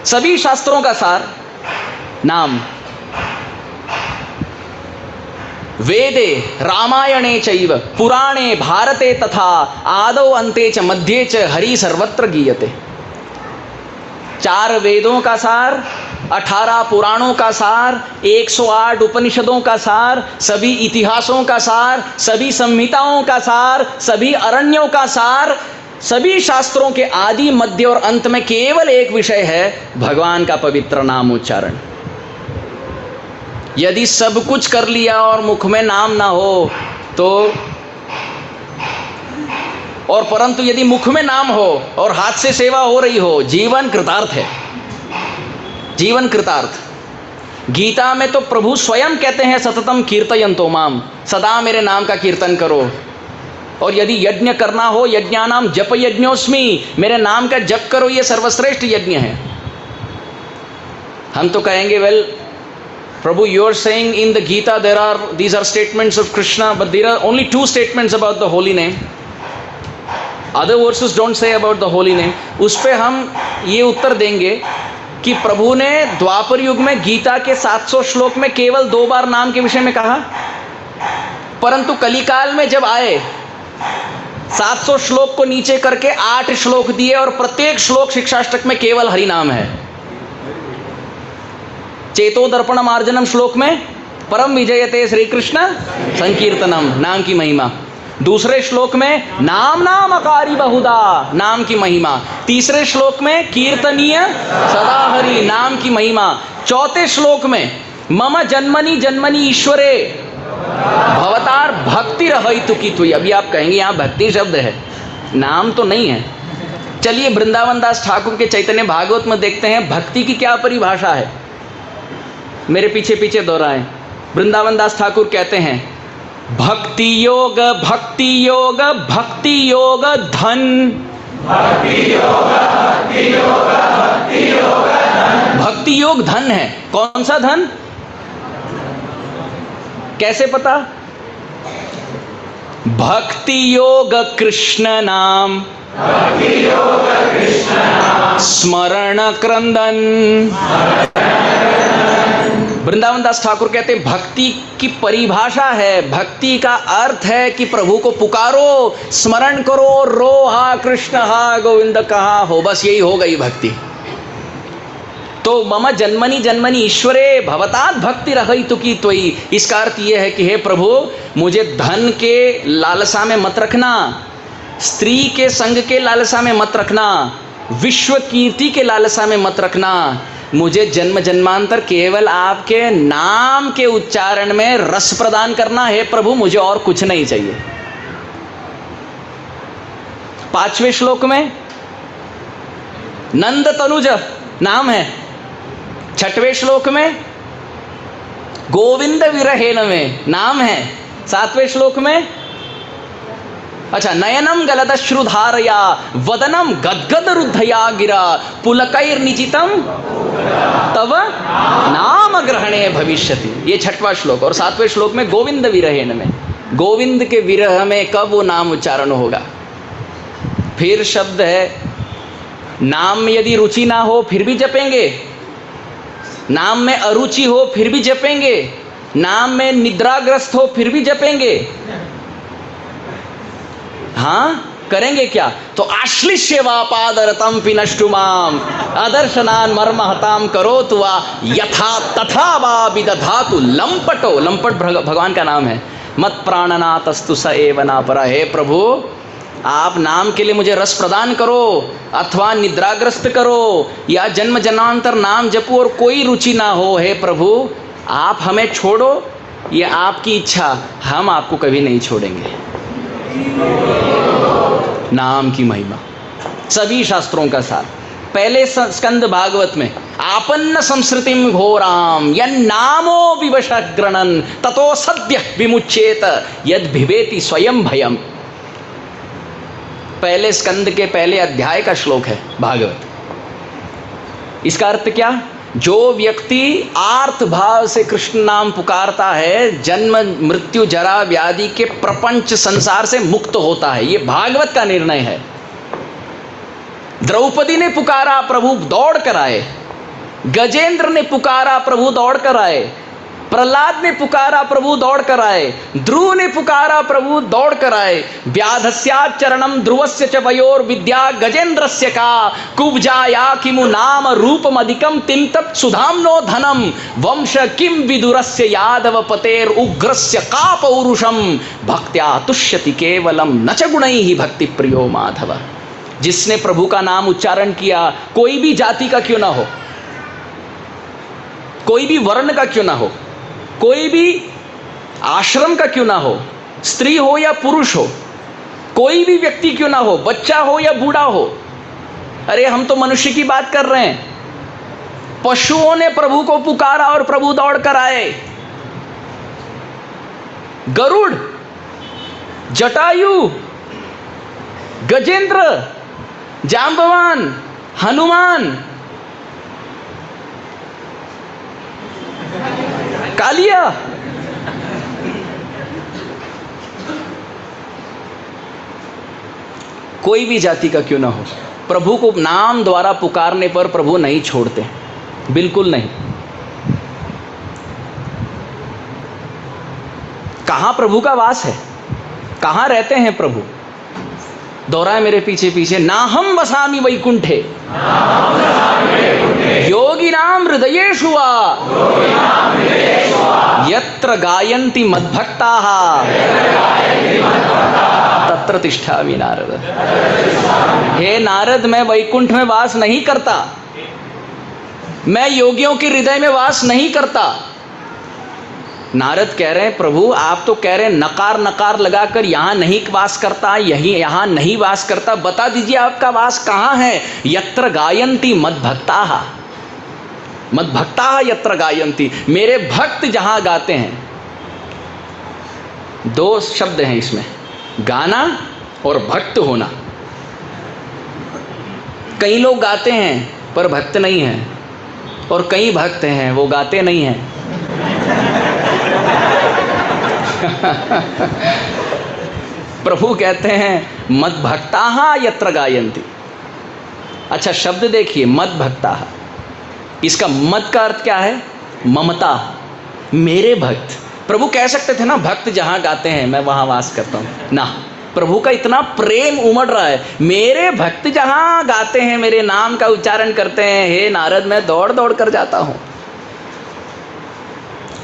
सभी शास्त्रों का सार नाम। वेदे रामायणे चैव पुराणे भारते तथा आदौ अन्ते च मध्ये च हरि सर्वत्र गीयते। 4 वेदों का सार, 18 पुराणों का सार, 108 उपनिषदों का सार, सभी इतिहासों का सार, सभी संहिताओं का सार, सभी अरण्यों का सार, सभी शास्त्रों के आदि मध्य और अंत में केवल एक विषय है, भगवान का पवित्र नाम उच्चारण। यदि सब कुछ कर लिया और मुख में नाम ना हो तो, और परंतु यदि मुख में नाम हो और हाथ से सेवा हो रही हो, जीवन कृतार्थ है, जीवन कृतार्थ। गीता में तो प्रभु स्वयं कहते हैं, सततम कीर्तयन्तो माम, सदा मेरे नाम का कीर्तन करो। और यदि यज्ञ करना हो, यज्ञानाम जप यज्ञोस्मि, मेरे नाम का जप करो, ये सर्वश्रेष्ठ यज्ञ है। हम तो कहेंगे, well Prabhu, you are saying in the Gita these are statements of Krishna, but there are only 2 statements about the holy name. Other verses don't say about the holy name. उस पे हम ये उत्तर देंगे कि प्रभु ने द्वापर युग में गीता के 700 श्लोक में केवल 2 बार नाम के विषय में कहा, परंतु कलिकाल में जब आए 700 श्लोक को नीचे करके 8 श्लोक दिए और प्रत्येक श्लोक शिक्षाष्टक में केवल हरि नाम है। चेतो दर्पण मार्जनम श्लोक में परम विजयते श्री कृष्ण संकीर्तनम, नाम की महिमा। दूसरे श्लोक में नाम नाम अकारी बहुधा, नाम की महिमा। तीसरे श्लोक में कीर्तनीय सदा हरि, नाम की महिमा। चौथे श्लोक में मम जन्मनि जन्मनि ईश्वरे भवतार भक्ति रहितु की तुई। अभी आप कहेंगे यहाँ भक्ति शब्द है, नाम तो नहीं है। चलिए वृंदावन दास ठाकुर के चैतन्य भागवत में देखते हैं भक्ति की क्या परिभाषा है। मेरे पीछे पीछे दोहराएं। वृंदावन दास ठाकुर कहते हैं, भक्ति योग भक्ति योग भक्ति योग धन, भक्ति योग भक्ति योग भक्ति योग धन। भक्ति योग धन है। कौन सा धन? कैसे पता? भक्ति योग कृष्ण नाम, भक्ति योग कृष्ण नाम स्मरण क्रंदन, वृंदावन दास ठाकुर कहते हैं भक्ति की परिभाषा है, भक्ति का अर्थ है कि प्रभु को पुकारो, स्मरण करो, रो हा कृष्ण हा गोविंद कहाँ हो, बस यही हो गई भक्ति। तो मम जन्मनि जन्मनि ईश्वरे भवतात भक्ति रहितु की त्वयि, इसका अर्थ यह है कि हे प्रभु मुझे धन के लालसा में मत रखना, स्त्री के संग के लालसा में मत रखना, विश्व कीर्ति के लालसा में मत रखना, मुझे जन्म जन्मांतर केवल आपके नाम के उच्चारण में रस प्रदान करना है प्रभु, मुझे और कुछ नहीं चाहिए। 5वें श्लोक में नंद तनुज नाम है, 6वें श्लोक में गोविंद विरहेण में नाम है, 7वें श्लोक में अच्छा नयनम गलदश्रुधारया वदनम गदगद रुद्धया गिरा पुलकैर्निजितम तव नाम ग्रहणे भविष्यति, ये 6वां श्लोक। और 7वें श्लोक में गोविंद विरहेण में, गोविंद के विरह में कब वो नाम उच्चारण होगा। फिर शब्द है नाम में यदि रुचि ना हो फिर भी जपेंगे, नाम में अरुचि हो फिर भी जपेंगे, नाम में निद्राग्रस्त हो फिर भी जपेंगे। हाँ करेंगे क्या, तो आश्लिष्य वापादरतम पिनष्टुमाम अदर्शनान मर्म हताम करो तुआ यथा तथा वा विदधातु लंपटो, लंपट भगवान का नाम है, मत प्राणनातस्तु स एव नापरा। हे प्रभु आप नाम के लिए मुझे रस प्रदान करो, अथवा निद्राग्रस्त करो, या जन्म जन्मांतर नाम जपो और कोई रुचि ना हो, हे प्रभु आप हमें छोड़ो, ये आपकी इच्छा, हम आपको कभी नहीं छोड़ेंगे। नाम की महिमा सभी शास्त्रों का सार। पहले स्कंद भागवत में आपन्न संस्कृतिम घोराम यन्नामो विवश ग्रणन ततो सद्य विमुच्येत यद भिवेति स्वयं भयम, पहले स्कंद के पहले अध्याय का श्लोक है भागवत। इसका अर्थ क्या, जो व्यक्ति आर्त भाव से कृष्ण नाम पुकारता है जन्म मृत्यु जरा व्याधि के प्रपंच संसार से मुक्त होता है, ये भागवत का निर्णय है। द्रौपदी ने पुकारा प्रभु दौड़ कर आए, गजेंद्र ने पुकारा प्रभु दौड़ कर आए, प्रहलाद ने पुकारा प्रभु दौड़ कर आए, ध्रुव ने पुकारा प्रभु दौड़ कर आए। व्याधस्याचरणम ध्रुवस्य च वयोर विद्या गजेंद्रस्य का कुब्जाया किमु नाम रूपमधिकम तिम तत् सुधाम्नो धनम वंश किम विदुरस्य यादव पतेर उग्रस्य का पौरुषम भक्त्या तुष्यति केवलम न च गुणैहि भक्ति प्रियो माधव। जिसने प्रभु का नाम उच्चारण किया, कोई भी जाति का क्यों ना हो, कोई भी वर्ण का क्यों ना हो, कोई भी आश्रम का क्यों ना हो, स्त्री हो या पुरुष हो, कोई भी व्यक्ति क्यों ना हो, बच्चा हो या बूढ़ा हो, अरे हम तो मनुष्य की बात कर रहे हैं। पशुओं ने प्रभु को पुकारा और प्रभु दौड़ कर आए। गरुड़, जटायु, गजेंद्र, जांबवान, हनुमान, कालिया, कोई भी जाति का क्यों ना हो, प्रभु को नाम द्वारा पुकारने पर प्रभु नहीं छोड़ते, बिल्कुल नहीं। कहां प्रभु का वास है, कहां रहते हैं प्रभु, दोहराए मेरे पीछे पीछे, नाहम वसामि वैकुंठे योगिनाम हृदयेषु वा यत्र गायन्ति मद्भक्ताः तत्र तिष्ठामि नारद। हे नारद, मैं वैकुंठ में वास नहीं करता, मैं योगियों के हृदय में वास नहीं करता। नारद कह रहे हैं प्रभु आप तो कह रहे हैं नकार नकार लगाकर यहाँ नहीं वास करता, यही यहाँ नहीं वास करता, बता दीजिए आपका वास कहाँ है। यत्र गायन्ति मद्भक्ताः, मद्भक्ताः यत्र गायन्ति, मेरे भक्त जहाँ गाते हैं। दो शब्द हैं इसमें, गाना और भक्त होना। कई लोग गाते हैं पर भक्त नहीं हैं, और कई भक्त हैं वो गाते नहीं हैं। प्रभु कहते हैं मद्भक्ताः यत्र गायन्ति। अच्छा शब्द देखिए, मद्भक्ताः, इसका मद का अर्थ क्या है, ममता। मेरे भक्त, प्रभु कह सकते थे ना भक्त जहाँ गाते हैं मैं वहाँ वास करता हूँ ना, प्रभु का इतना प्रेम उमड़ रहा है, मेरे भक्त जहाँ गाते हैं मेरे नाम का उच्चारण करते हैं, हे नारद मैं दौड़ दौड़ कर जाता हूँ।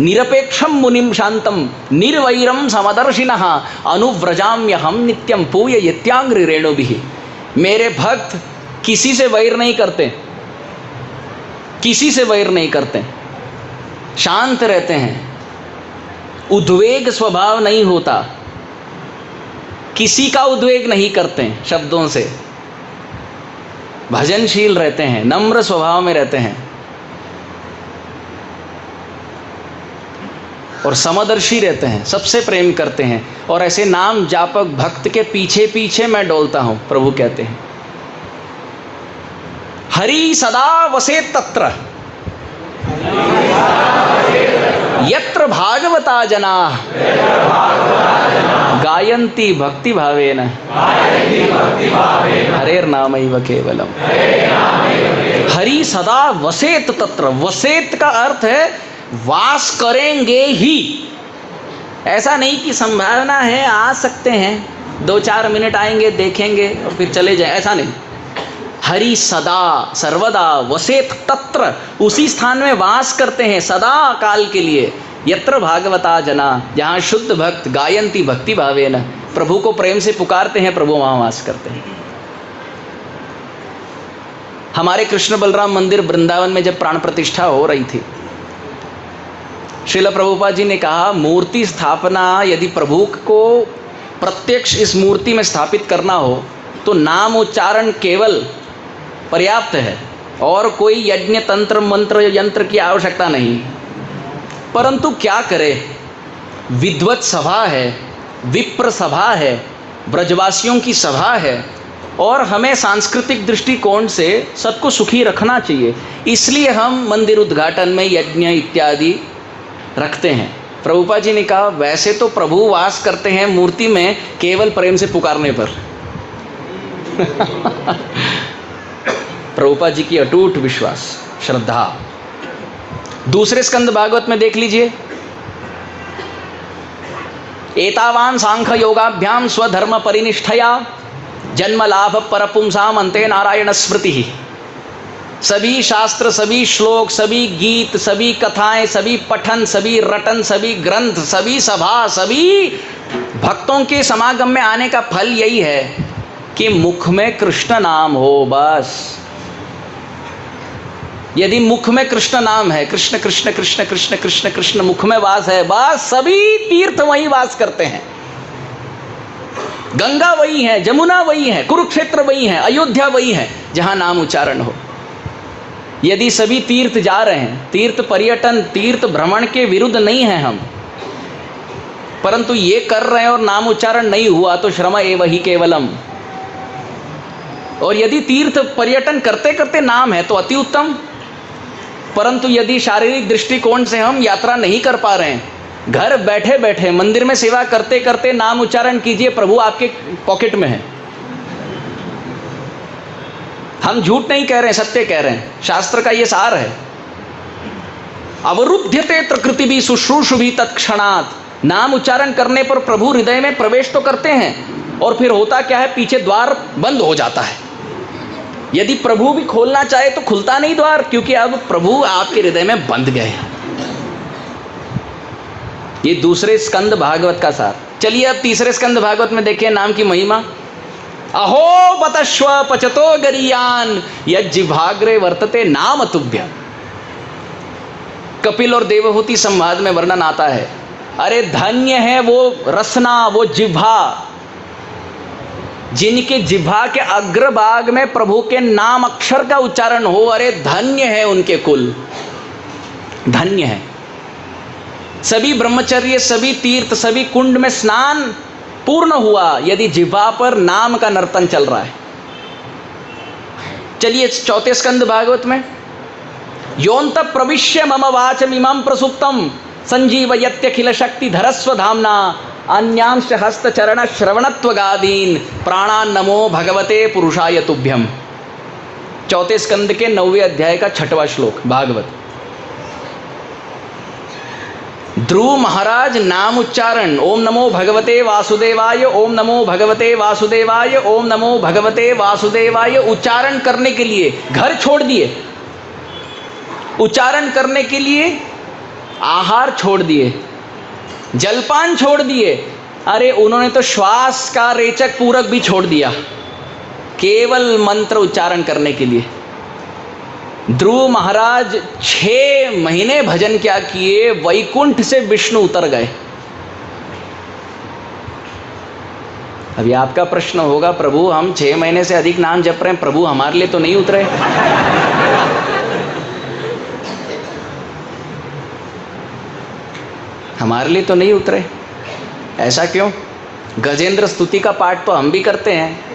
निरपेक्षम मुनिम शांतम निर्वैरम समदर्शिनः अनुव्रजाम्यहम नित्यम पूय यत्यांग्रि रेणुभिः। मेरे भक्त किसी से वैर नहीं करते, किसी से वैर नहीं करते, शांत रहते हैं, उद्वेग स्वभाव नहीं होता, किसी का उद्वेग नहीं करते शब्दों से, भजनशील रहते हैं, नम्र स्वभाव में रहते हैं और समदर्शी रहते हैं, सबसे प्रेम करते हैं। और ऐसे नाम जापक भक्त के पीछे पीछे मैं डोलता हूं, प्रभु कहते हैं। हरि सदा वसेत तत्र यत्र भागवता जना गायन्ति भक्ति भावेन हरेर्नामैव केवलम। हरि सदा वसेत तत्र, वसेत का अर्थ है वास करेंगे ही। ऐसा नहीं कि संभावना है आ सकते हैं, 2-4 मिनट आएंगे देखेंगे और फिर चले जाए, ऐसा नहीं। हरि सदा सर्वदा वसेत तत्र, उसी स्थान में वास करते हैं सदा काल के लिए। यत्र भागवता जना, जहाँ शुद्ध भक्त गायन्ति भक्ति भावेन, प्रभु को प्रेम से पुकारते हैं, प्रभु वहाँ वास करते हैं। हमारे कृष्ण बलराम मंदिर वृंदावन में जब प्राण प्रतिष्ठा हो रही थी, श्रील प्रभुपाद जी ने कहा मूर्ति स्थापना यदि प्रभु को प्रत्यक्ष इस मूर्ति में स्थापित करना हो तो नाम उच्चारण केवल पर्याप्त है और कोई यज्ञ तंत्र मंत्र यंत्र की आवश्यकता नहीं। परंतु क्या करें, विद्वत सभा है, विप्र सभा है, ब्रजवासियों की सभा है और हमें सांस्कृतिक दृष्टिकोण से सबको सुखी रखना चाहिए, इसलिए हम मंदिर उद्घाटन में यज्ञ इत्यादि रखते हैं। प्रभुपाद जी ने कहा वैसे तो प्रभु वास करते हैं मूर्ति में केवल प्रेम से पुकारने पर। प्रभुपाद जी की अटूट विश्वास, श्रद्धा। दूसरे स्कंद भागवत में देख लीजिए, एतावान सांख्य योगाभ्याम स्वधर्म परिनिष्ठया जन्म लाभ परपुंसाम अंते नारायण स्मृति। सभी शास्त्र, सभी श्लोक, सभी गीत, सभी कथाएं, सभी पठन, सभी रटन, सभी ग्रंथ, सभी सभा, सभी भक्तों के समागम में आने का फल यही है कि मुख में कृष्ण नाम हो। बस यदि मुख में कृष्ण नाम है, कृष्ण कृष्ण कृष्ण कृष्ण कृष्ण कृष्ण मुख में वास है, बस सभी तीर्थ वहीं वास करते हैं। गंगा वही है, जमुना वही है, कुरुक्षेत्र वही है, अयोध्या वही है जहां नाम उच्चारण हो। यदि सभी तीर्थ जा रहे हैं, तीर्थ पर्यटन, तीर्थ भ्रमण के विरुद्ध नहीं है हम, परंतु ये कर रहे हैं और नाम उच्चारण नहीं हुआ तो श्रम एव ही केवलम। और यदि तीर्थ पर्यटन करते करते नाम है तो अति उत्तम, परंतु यदि शारीरिक दृष्टिकोण से हम यात्रा नहीं कर पा रहे हैं, घर बैठे बैठे मंदिर में सेवा करते करते नाम उच्चारण कीजिए, प्रभु आपके पॉकेट में है। हम झूठ नहीं कह रहे हैं, सत्य कह रहे हैं, शास्त्र का ये सार है। अवरुध्यते प्रकृति भी शुश्रूषु भी तत्क्षणात्। नाम उच्चारण करने पर प्रभु हृदय में प्रवेश तो करते हैं और फिर होता क्या है, पीछे द्वार बंद हो जाता है। यदि प्रभु भी खोलना चाहे तो खुलता नहीं द्वार, क्योंकि अब प्रभु आपके हृदय में बंध गए। ये दूसरे स्कंद भागवत का सार। चलिए अब तीसरे स्कंद भागवत में देखिए नाम की महिमा। अहो बतश्व पचतो गरीयान यज्जिभाग्रे वर्तते नाम तुभ्य। कपिल और देवहूति संवाद में वर्णन आता है, अरे धन्य है वो रसना, वो जिह्वा जिनके जिह्वा के अग्रभाग में प्रभु के नाम अक्षर का उच्चारण हो। अरे धन्य है उनके कुल, धन्य है। सभी ब्रह्मचर्य, सभी तीर्थ, सभी कुंड में स्नान पूर्ण हुआ यदि जिह्वा पर नाम का नर्तन चल रहा है। चलिए चौथे स्कंद भागवत में, योऽन्त प्रविश्य मम वाचमिमं प्रसुप्तं संजीवयत्यखिल शक्ति धरस्व धाम्ना अन्यांश हस्तचरण श्रवणत्वगादीन प्राणान् नमो भगवते पुरुषाय तुभ्यम। चौथे स्कंद के 9वें अध्याय का 6वां श्लोक भागवत। ध्रुव महाराज नाम उच्चारण, ओम नमो भगवते वासुदेवाय, ओम नमो भगवते वासुदेवाय, ओम नमो भगवते वासुदेवाय उच्चारण करने के लिए घर छोड़ दिए, उच्चारण करने के लिए आहार छोड़ दिए, जलपान छोड़ दिए, अरे उन्होंने तो श्वास का रेचक पूरक भी छोड़ दिया, केवल मंत्र उच्चारण करने के लिए। ध्रुव महाराज 6 महीने भजन क्या किए, वैकुंठ से विष्णु उतर गए। अभी आपका प्रश्न होगा, प्रभु हम 6 महीने से अधिक नाम जप रहे हैं, प्रभु हमारे लिए तो नहीं उतरे? हमारे लिए तो नहीं उतरे, ऐसा क्यों? गजेंद्र स्तुति का पाठ तो हम भी करते हैं,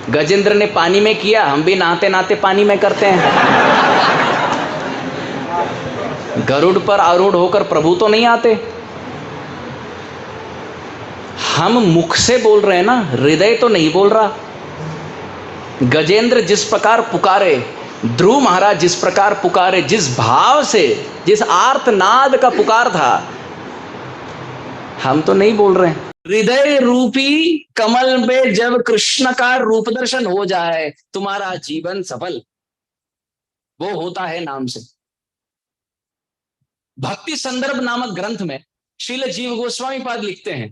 गजेंद्र ने पानी में किया, हम भी नहाते नहाते पानी में करते हैं। गरुड़ पर आरूढ़ होकर प्रभु तो नहीं आते। हम मुख से बोल रहे हैं ना, हृदय तो नहीं बोल रहा। गजेंद्र जिस प्रकार पुकारे, ध्रुव महाराज जिस प्रकार पुकारे, जिस भाव से, जिस आर्तनाद का पुकार था, हम तो नहीं बोल रहे हैं। हृदय रूपी कमल में जब कृष्ण का रूप दर्शन हो जाए, तुम्हारा जीवन सफल, वो होता है नाम से। भक्ति संदर्भ नामक ग्रंथ में श्रील जीव गोस्वामी पाद लिखते हैं,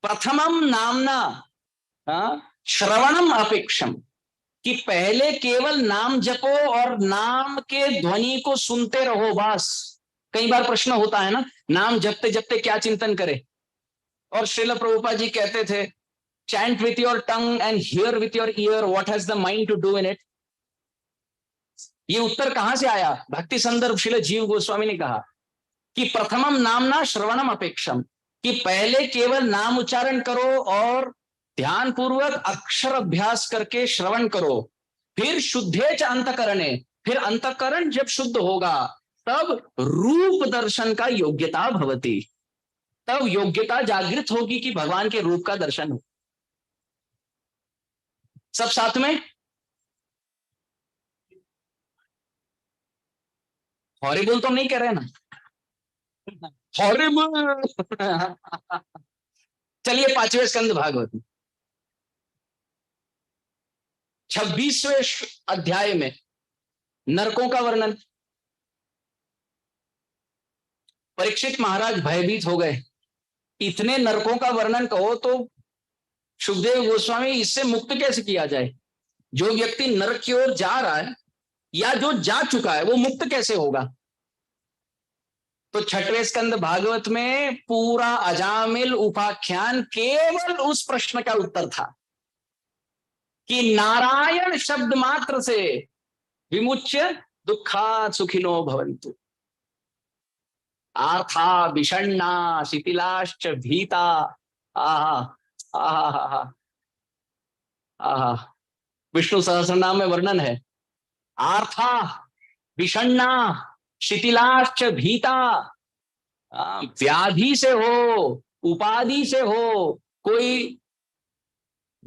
प्रथमम नामना श्रवणम अपेक्षम, कि पहले केवल नाम जपो और नाम के ध्वनि को सुनते रहो बस। कई बार प्रश्न होता है ना, नाम जपते जपते क्या चिंतन करें? और श्रील प्रभुपाद जी कहते थे, chant with your tongue and hear with your ear, what has the mind to do in it. ये उत्तर कहां से आया? भक्ति संदर्भ श्रील जीव गोस्वामी ने कहा कि प्रथमम नामना श्रवणम अपेक्षम, कि पहले केवल नाम उच्चारण करो और ध्यान पूर्वक अक्षर अभ्यास करके श्रवण करो, फिर शुद्धेच अंतकरणे, फिर अंतकरण जब शुद्ध होगा तब रूप दर्शन का योग्यता भवती, तब योग्यता जागृत होगी कि भगवान के रूप का दर्शन हो। सब साथ में हॉरिबल तो नहीं कह रहे ना, हॉरिबल। चलिए 5वें स्कंद भागवत 26वें अध्याय में नरकों का वर्णन। परीक्षित महाराज भयभीत हो गए, इतने नरकों का वर्णन कहो तो सुखदेव गोस्वामी इससे मुक्त कैसे किया जाए? जो व्यक्ति नरक की ओर जा रहा है या जो जा चुका है वो मुक्त कैसे होगा? तो 6वें स्कंद भागवत में पूरा अजामिल उपाख्यान केवल उस प्रश्न का उत्तर था कि नारायण शब्द मात्र से विमुच्य दुखात् सुखिनो भवन्तु, आर्था विषण्णा शिथिलाश्च भीता। आहा आहा आहा, विष्णु सहस्रनाम में वर्णन है, आर्था विषण्णा शिथिलाश्च भीता। व्याधि से हो, उपाधि से हो, कोई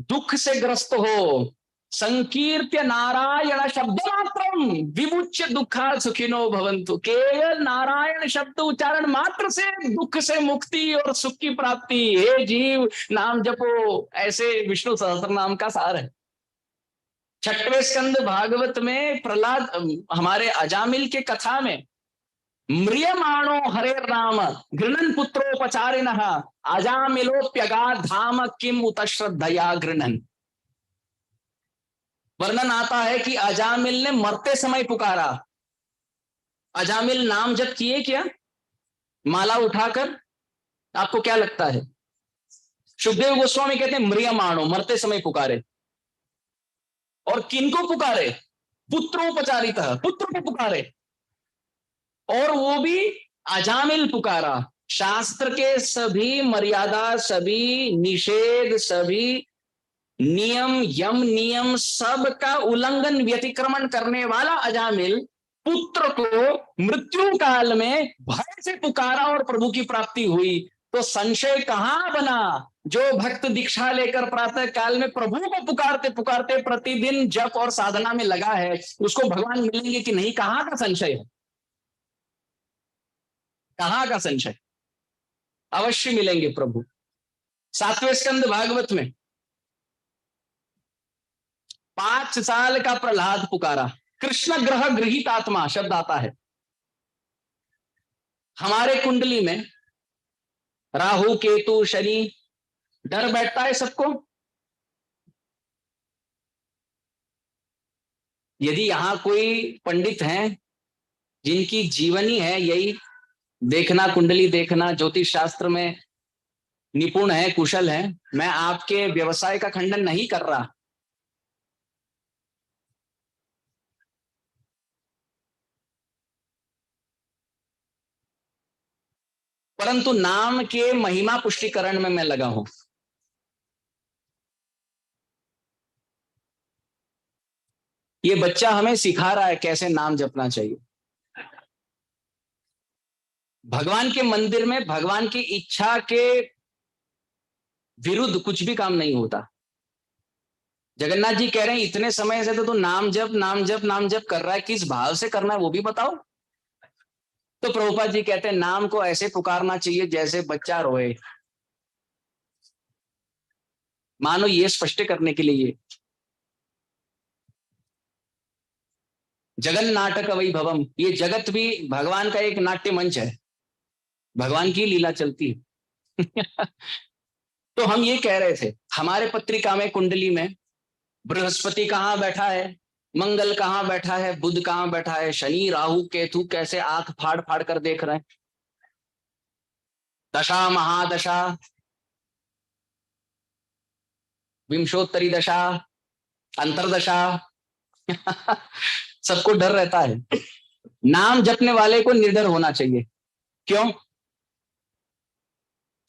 दुख से ग्रस्त हो, संकीर्त्य नारायण शब्द मात्रम विमुच्य दुखा सुखिनो भवन्तु, केवल नारायण शब्द उच्चारण मात्र से दुख से मुक्ति और सुख की प्राप्ति। हे जीव नाम जपो, ऐसे विष्णु सहस्रनाम का सार है। 6वें स्कंद भागवत में प्रहलाद, हमारे अजामिल के कथा में, म्रियमाणो हरे राम गृणन पुत्रोपचारिणः अजामिलोप्यगाध धाम किम उत श्रद्धया गृणन। वर्णन आता है कि अजामिल ने मरते समय पुकारा। अजामिल नाम जप किए क्या माला उठाकर? आपको क्या लगता है? सुखदेव गोस्वामी कहते हैं म्रियमाणो, मरते समय पुकारे। और किनको पुकारे? पुत्रोपचारितः, पुत्र को पुकारे, और वो भी अजामिल पुकारा। शास्त्र के सभी मर्यादा, सभी निषेध, सभी नियम, यम नियम, सब का उल्लंघन, व्यतिक्रमण करने वाला अजामिल पुत्र को मृत्यु काल में भय से पुकारा और प्रभु की प्राप्ति हुई। तो संशय कहां बना? जो भक्त दीक्षा लेकर प्रातः काल में प्रभु को पुकारते पुकारते प्रतिदिन जप और साधना में लगा है, उसको भगवान मिलेंगे कि नहीं, कहां का संशय है? कहां का संशय, अवश्य मिलेंगे प्रभु। 7वें स्कंद भागवत में 5 साल का प्रहलाद पुकारा, कृष्ण ग्रह गृहीत आत्मा शब्द आता है। हमारे कुंडली में राहु केतु शनि डर बैठता है सबको। यदि यहां कोई पंडित हैं जिनकी जीवनी है यही देखना, कुंडली देखना, ज्योतिष शास्त्र में निपुण है, कुशल है, मैं आपके व्यवसाय का खंडन नहीं कर रहा, परंतु नाम के महिमा पुष्टिकरण में मैं लगा हूं। ये बच्चा हमें सिखा रहा है कैसे नाम जपना चाहिए। भगवान के मंदिर में भगवान की इच्छा के विरुद्ध कुछ भी काम नहीं होता। जगन्नाथ जी कह रहे हैं इतने समय से तो तू नाम जप नाम जप नाम जप कर रहा है, किस भाव से करना है वो भी बताओ। तो प्रभुपाद जी कहते हैं नाम को ऐसे पुकारना चाहिए जैसे बच्चा रोए। मानो ये स्पष्ट करने के लिए जगन नाटक वैभवम, ये जगत भी भगवान का एक नाट्य मंच है, भगवान की लीला चलती है। तो हम ये कह रहे थे हमारे पत्रिका में कुंडली में बृहस्पति कहाँ बैठा है, मंगल कहाँ बैठा है, बुध कहाँ बैठा है, शनि राहु केतु कैसे आंख फाड़ फाड़ कर देख रहे हैं, दशा महादशा विंशोत्तरी दशा अंतरदशा। सबको डर रहता है। नाम जपने वाले को निर्डर होना चाहिए। क्यों?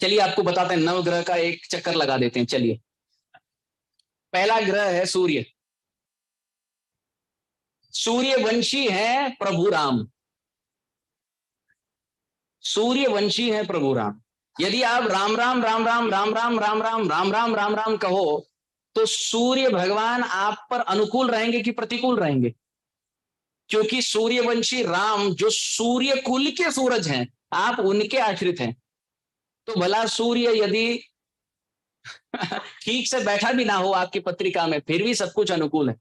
चलिए आपको बताते हैं, नवग्रह का एक चक्कर लगा देते हैं। चलिए, पहला ग्रह है सूर्य। सूर्यवंशी है प्रभु राम, सूर्यवंशी है प्रभु राम। यदि आप राम राम राम राम राम राम राम राम राम राम राम राम कहो तो सूर्य भगवान आप पर अनुकूल रहेंगे कि प्रतिकूल रहेंगे? क्योंकि सूर्यवंशी राम जो सूर्य कुल के सूरज हैं, आप उनके आश्रित हैं। तो भला सूर्य यदि ठीक से बैठा भी ना हो आपकी पत्रिका में फिर भी सब कुछ अनुकूल है।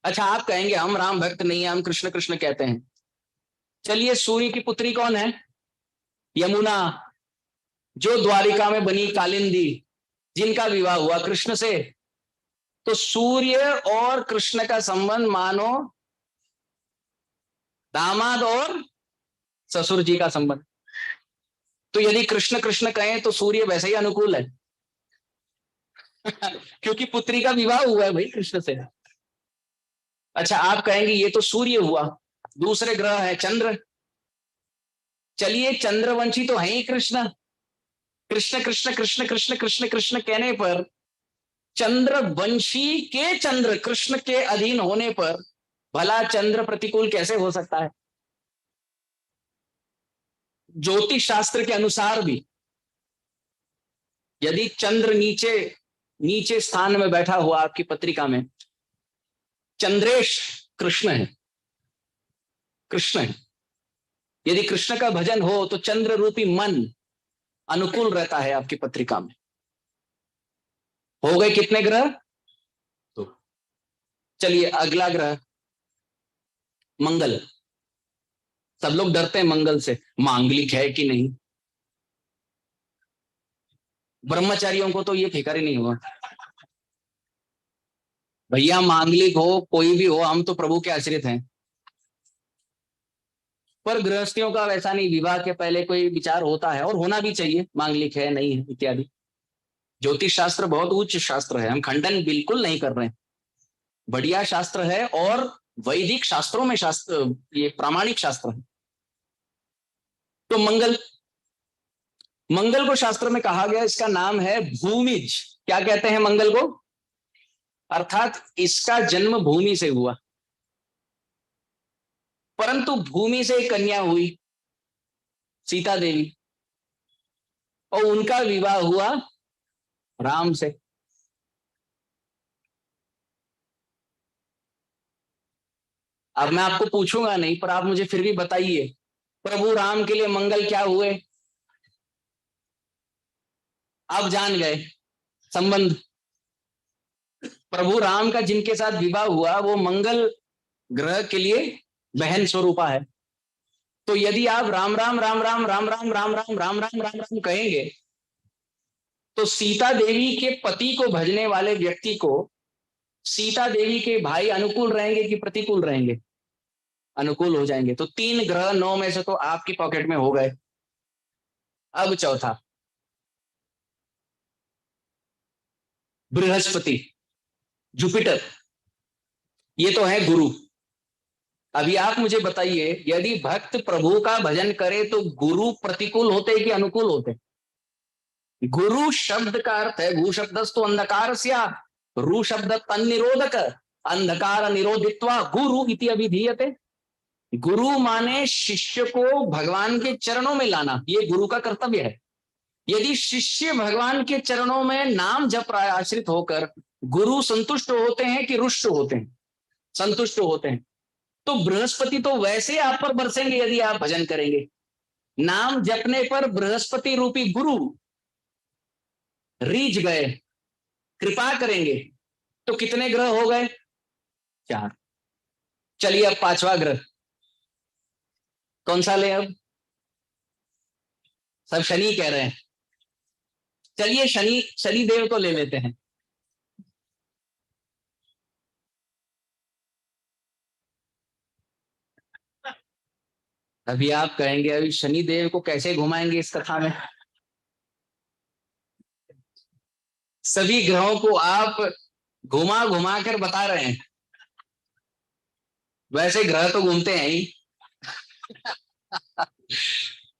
अच्छा, आप कहेंगे हम राम भक्त नहीं है, हम कृष्ण कृष्ण कहते हैं। चलिए, सूर्य की पुत्री कौन है? यमुना, जो द्वारिका में बनी कालिंदी, जिनका विवाह हुआ कृष्ण से। तो सूर्य और कृष्ण का संबंध मानो दामाद और ससुर जी का संबंध। तो यदि कृष्ण कृष्ण कहें तो सूर्य वैसे ही अनुकूल है। क्योंकि पुत्री का विवाह हुआ है भाई कृष्ण से। अच्छा, आप कहेंगे ये तो सूर्य हुआ, दूसरे ग्रह है चंद्र। चलिए, चंद्रवंशी तो है ही कृष्ण। कृष्ण कृष्ण कृष्ण कृष्ण कृष्ण कृष्ण कहने पर चंद्रवंशी के चंद्र कृष्ण के अधीन होने पर भला चंद्र प्रतिकूल कैसे हो सकता है? ज्योतिष शास्त्र के अनुसार भी यदि चंद्र नीचे नीचे स्थान में बैठा हुआ आपकी पत्रिका में, चंद्रेश कृष्ण है, कृष्ण है। यदि कृष्ण का भजन हो तो चंद्र रूपी मन अनुकूल रहता है आपकी पत्रिका में। हो गए कितने ग्रह? तो चलिए, अगला ग्रह मंगल। सब लोग डरते हैं मंगल से, मांगलिक है कि नहीं। ब्रह्मचारियों को तो ये फिक्र ही नहीं हुआ, भैया मांगलिक हो कोई भी हो हम तो प्रभु के आश्रित हैं। पर गृहस्थियों का वैसा नहीं, विवाह के पहले कोई विचार होता है और होना भी चाहिए, मांगलिक है नहीं है इत्यादि। ज्योतिष शास्त्र बहुत उच्च शास्त्र है, हम खंडन बिल्कुल नहीं कर रहे हैं, बढ़िया शास्त्र है और वैदिक शास्त्रों में शास्त्र, ये प्रामाणिक शास्त्र है। तो मंगल, मंगल को शास्त्र में कहा गया, इसका नाम है भूमिज। क्या कहते हैं मंगल को? अर्थात इसका जन्म भूमि से हुआ, परंतु भूमि से एक कन्या हुई सीता देवी, और उनका विवाह हुआ राम से। अब मैं आपको पूछूंगा नहीं, पर आप मुझे फिर भी बताइए, प्रभु राम के लिए मंगल क्या हुए, अब जान गए संबंध। प्रभु राम का जिनके साथ विवाह हुआ वो मंगल ग्रह के लिए बहन स्वरूपा है। तो यदि आप राम राम राम राम राम राम राम राम राम राम राम राम कहेंगे तो सीता देवी के पति को भजने वाले व्यक्ति को सीता देवी के भाई अनुकूल रहेंगे कि प्रतिकूल रहेंगे? अनुकूल हो जाएंगे। तो 3 ग्रह 9 में से तो आपकी पॉकेट में हो गए। अब चौथा बृहस्पति, जुपिटर, ये तो है गुरु। अभी आप मुझे बताइए, यदि भक्त प्रभु का भजन करे तो गुरु प्रतिकूल होते कि अनुकूल होते? गुरु शब्द का अर्थ है, गु शब्दस्तु अंधकार स्या, रु शब्द तन्निरोधक, अंधकार निरोधित्वा गुरु इति अभिधीयते। गुरु माने शिष्य को भगवान के चरणों में लाना, ये गुरु का कर्तव्य है। यदि शिष्य भगवान के चरणों में नाम जप आश्रित होकर गुरु संतुष्ट होते हैं कि रुष्ट होते हैं? संतुष्ट होते हैं। तो बृहस्पति तो वैसे आप पर बरसेंगे यदि आप भजन करेंगे। नाम जपने पर बृहस्पति रूपी गुरु रीझ गए, कृपा करेंगे। तो कितने ग्रह हो गए? 4। चलिए अब 5वां ग्रह कौन सा ले? अब सब शनि कह रहे हैं। चलिए शनि देव को ले लेते हैं। अभी आप कहेंगे अभी शनि देव को कैसे घुमाएंगे इस कथा में? सभी ग्रहों को आप घुमा घुमा कर बता रहे हैं। वैसे ग्रह तो घूमते हैं ही।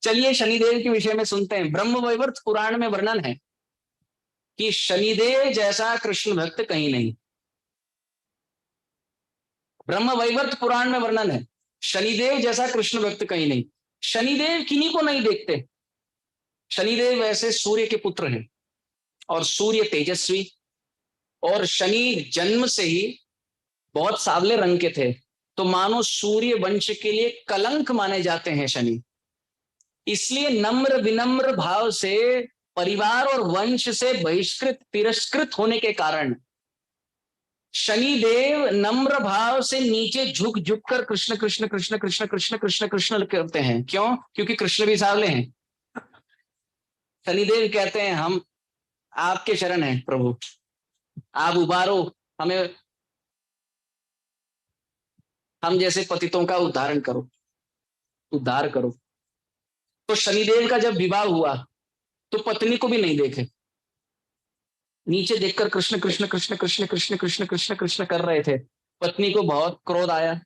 चलिए शनिदेव के विषय में सुनते हैं। ब्रह्मवैवर्त पुराण में वर्णन है कि शनिदेव जैसा कृष्ण भक्त कहीं नहीं। ब्रह्मवैवर्त पुराण में वर्णन है, शनिदेव जैसा कृष्ण भक्त कहीं नहीं। शनिदेव किन्हीं को नहीं देखते। शनिदेव वैसे सूर्य के पुत्र हैं और सूर्य तेजस्वी, और शनि जन्म से ही बहुत सांवले रंग के थे, तो मानो सूर्य वंश के लिए कलंक माने जाते हैं शनि। इसलिए नम्र विनम्र भाव से परिवार और वंश से बहिष्कृत तिरस्कृत होने के कारण शनिदेव नम्र भाव से नीचे झुक झुक कर कृष्ण कृष्ण कृष्ण कृष्ण कृष्ण कृष्ण कृष्ण करते हैं। क्यों? क्योंकि कृष्ण भी सांवले हैं। शनिदेव कहते हैं हम आपके शरण हैं प्रभु, आप उबारो हमें, हम जैसे पतितों का उद्धारण करो, उद्धार करो। तो शनिदेव का जब विवाह हुआ तो पत्नी को भी नहीं देखे, नीचे देखकर कृष्ण कृष्ण कृष्ण कृष्ण कृष्ण कृष्ण कृष्ण कृष्ण कर रहे थे। पत्नी को बहुत क्रोध आया,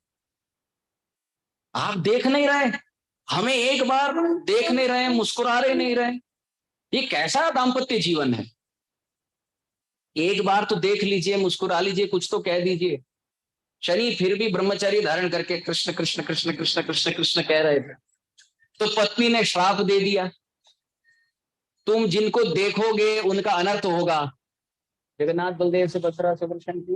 आप देख नहीं रहे, हमें एक बार देख नहीं रहे, मुस्कुरा रहे नहीं रहे, ये कैसा दाम्पत्य जीवन है? एक बार तो देख लीजिए, मुस्कुरा लीजिए, कुछ तो कह दीजिए। शनि फिर भी ब्रह्मचर्य धारण करके कृष्ण कृष्ण कृष्ण कृष्ण कृष्ण कृष्ण कह रहे थे। तो पत्नी ने श्राप दे दिया, तुम जिनको देखोगे उनका अनर्थ होगा। जगन्नाथ बलदेव से बसरा सुदर्शन की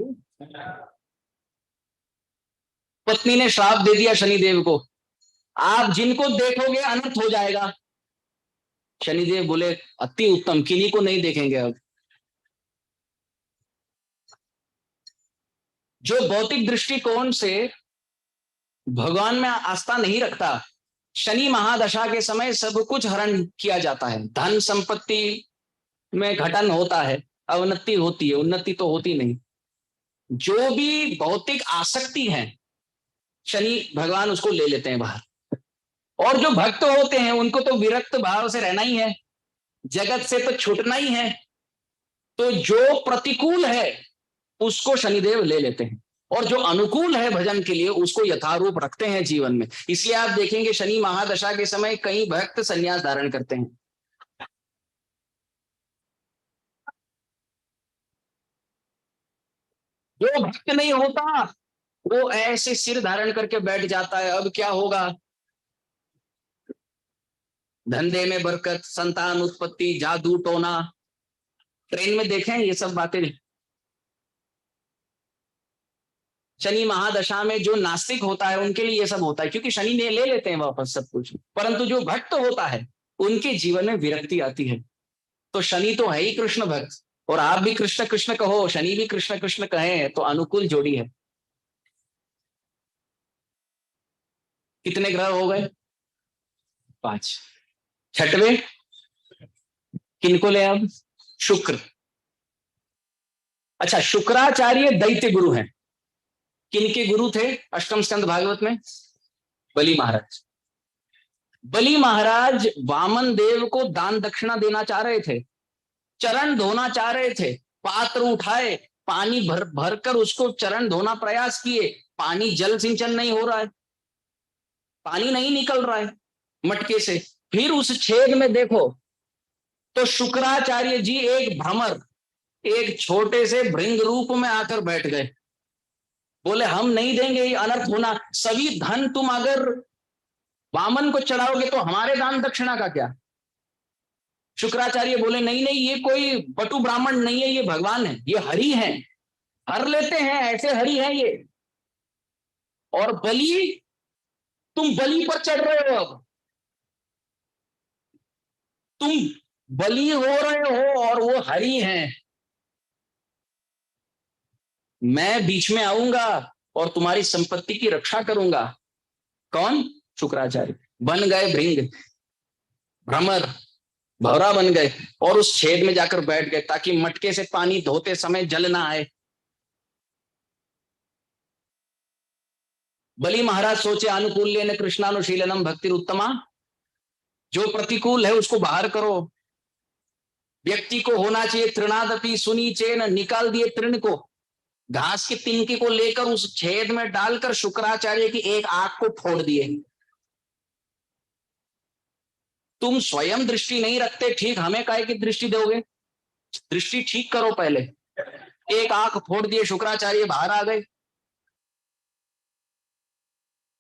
पत्नी ने श्राप दे दिया शनिदेव को, आप जिनको देखोगे अनर्थ हो जाएगा। शनिदेव बोले अति उत्तम, किन्हीं को नहीं देखेंगे। अब जो भौतिक दृष्टिकोण से भगवान में आस्था नहीं रखता, शनि महादशा के समय सब कुछ हरण किया जाता है, धन संपत्ति में घटन होता है, अवनति होती है, उन्नति तो होती नहीं। जो भी भौतिक आसक्ति है शनि भगवान उसको ले लेते हैं बाहर। और जो भक्त होते हैं उनको तो विरक्त भाव से रहना ही है, जगत से तो छूटना ही है। तो जो प्रतिकूल है उसको शनिदेव ले लेते हैं, और जो अनुकूल है भजन के लिए उसको यथारूप रखते हैं जीवन में। इसलिए आप देखेंगे शनि महादशा के समय कई भक्त संन्यास धारण करते हैं। जो भक्त नहीं होता वो ऐसे सिर धारण करके बैठ जाता है, अब क्या होगा, धंधे में बरकत, संतान उत्पत्ति, जादू टोना। ट्रेन में देखें ये सब बातें। शनि महादशा में जो नास्तिक होता है उनके लिए ये सब होता है, क्योंकि शनि ने ले लेते हैं वापस सब कुछ। परंतु जो भक्त होता है उनके जीवन में विरक्ति आती है। तो शनि तो है ही कृष्ण भक्त, और आप भी कृष्ण कृष्ण कहो, शनि भी कृष्ण कृष्ण कहे, तो अनुकूल जोड़ी है। कितने ग्रह हो गए? 5। छठवें किनको ले अब? शुक्र। अच्छा, शुक्राचार्य दैत्य गुरु हैं। किनके गुरु थे अष्टम स्कंद भागवत में? बलि महाराज। बलि महाराज वामन देव को दान दक्षिणा देना चाह रहे थे, चरण धोना चाह रहे थे, पात्र उठाए, पानी भर भरकर उसको चरण धोना प्रयास किए, पानी जल सिंचन नहीं हो रहा है, पानी नहीं निकल रहा है मटके से। फिर उस छेद में देखो तो शुक्राचार्य जी एक भ्रमर, एक छोटे से भृंग रूप में आकर बैठ गए। बोले हम नहीं देंगे, ये अनर्थ होना, सभी धन तुम अगर वामन को चढ़ाओगे तो हमारे दान दक्षिणा का क्या? शुक्राचार्य बोले नहीं नहीं, ये कोई बटु ब्राह्मण नहीं है, ये भगवान है, ये हरि है, हर लेते हैं, ऐसे हरि है ये। और बलि, तुम बलि पर चढ़ रहे हो, अब तुम बलि हो रहे हो और वो हरि हैं। मैं बीच में आऊंगा और तुम्हारी संपत्ति की रक्षा करूंगा। कौन? शुक्राचार्य। बन गए भृंग, भ्रमर, भौरा बन गए और उस छेद में जाकर बैठ गए ताकि मटके से पानी धोते समय जल ना आए। बलि महाराज सोचे अनुकूल्येन कृष्णानुशीलनम भक्तिर उत्तमा, जो प्रतिकूल है उसको बाहर करो। व्यक्ति को होना चाहिए तृणादपि सुनीचेन, निकाल दिए तृण को, घास के तिनके को लेकर उस छेद में डालकर शुक्राचार्य की एक आंख को फोड़ दिए। तुम स्वयं दृष्टि नहीं रखते, ठीक हमें काहे की दृष्टि दोगे? दृष्टि ठीक करो पहले। एक आंख फोड़ दिए, शुक्राचार्य बाहर आ गए।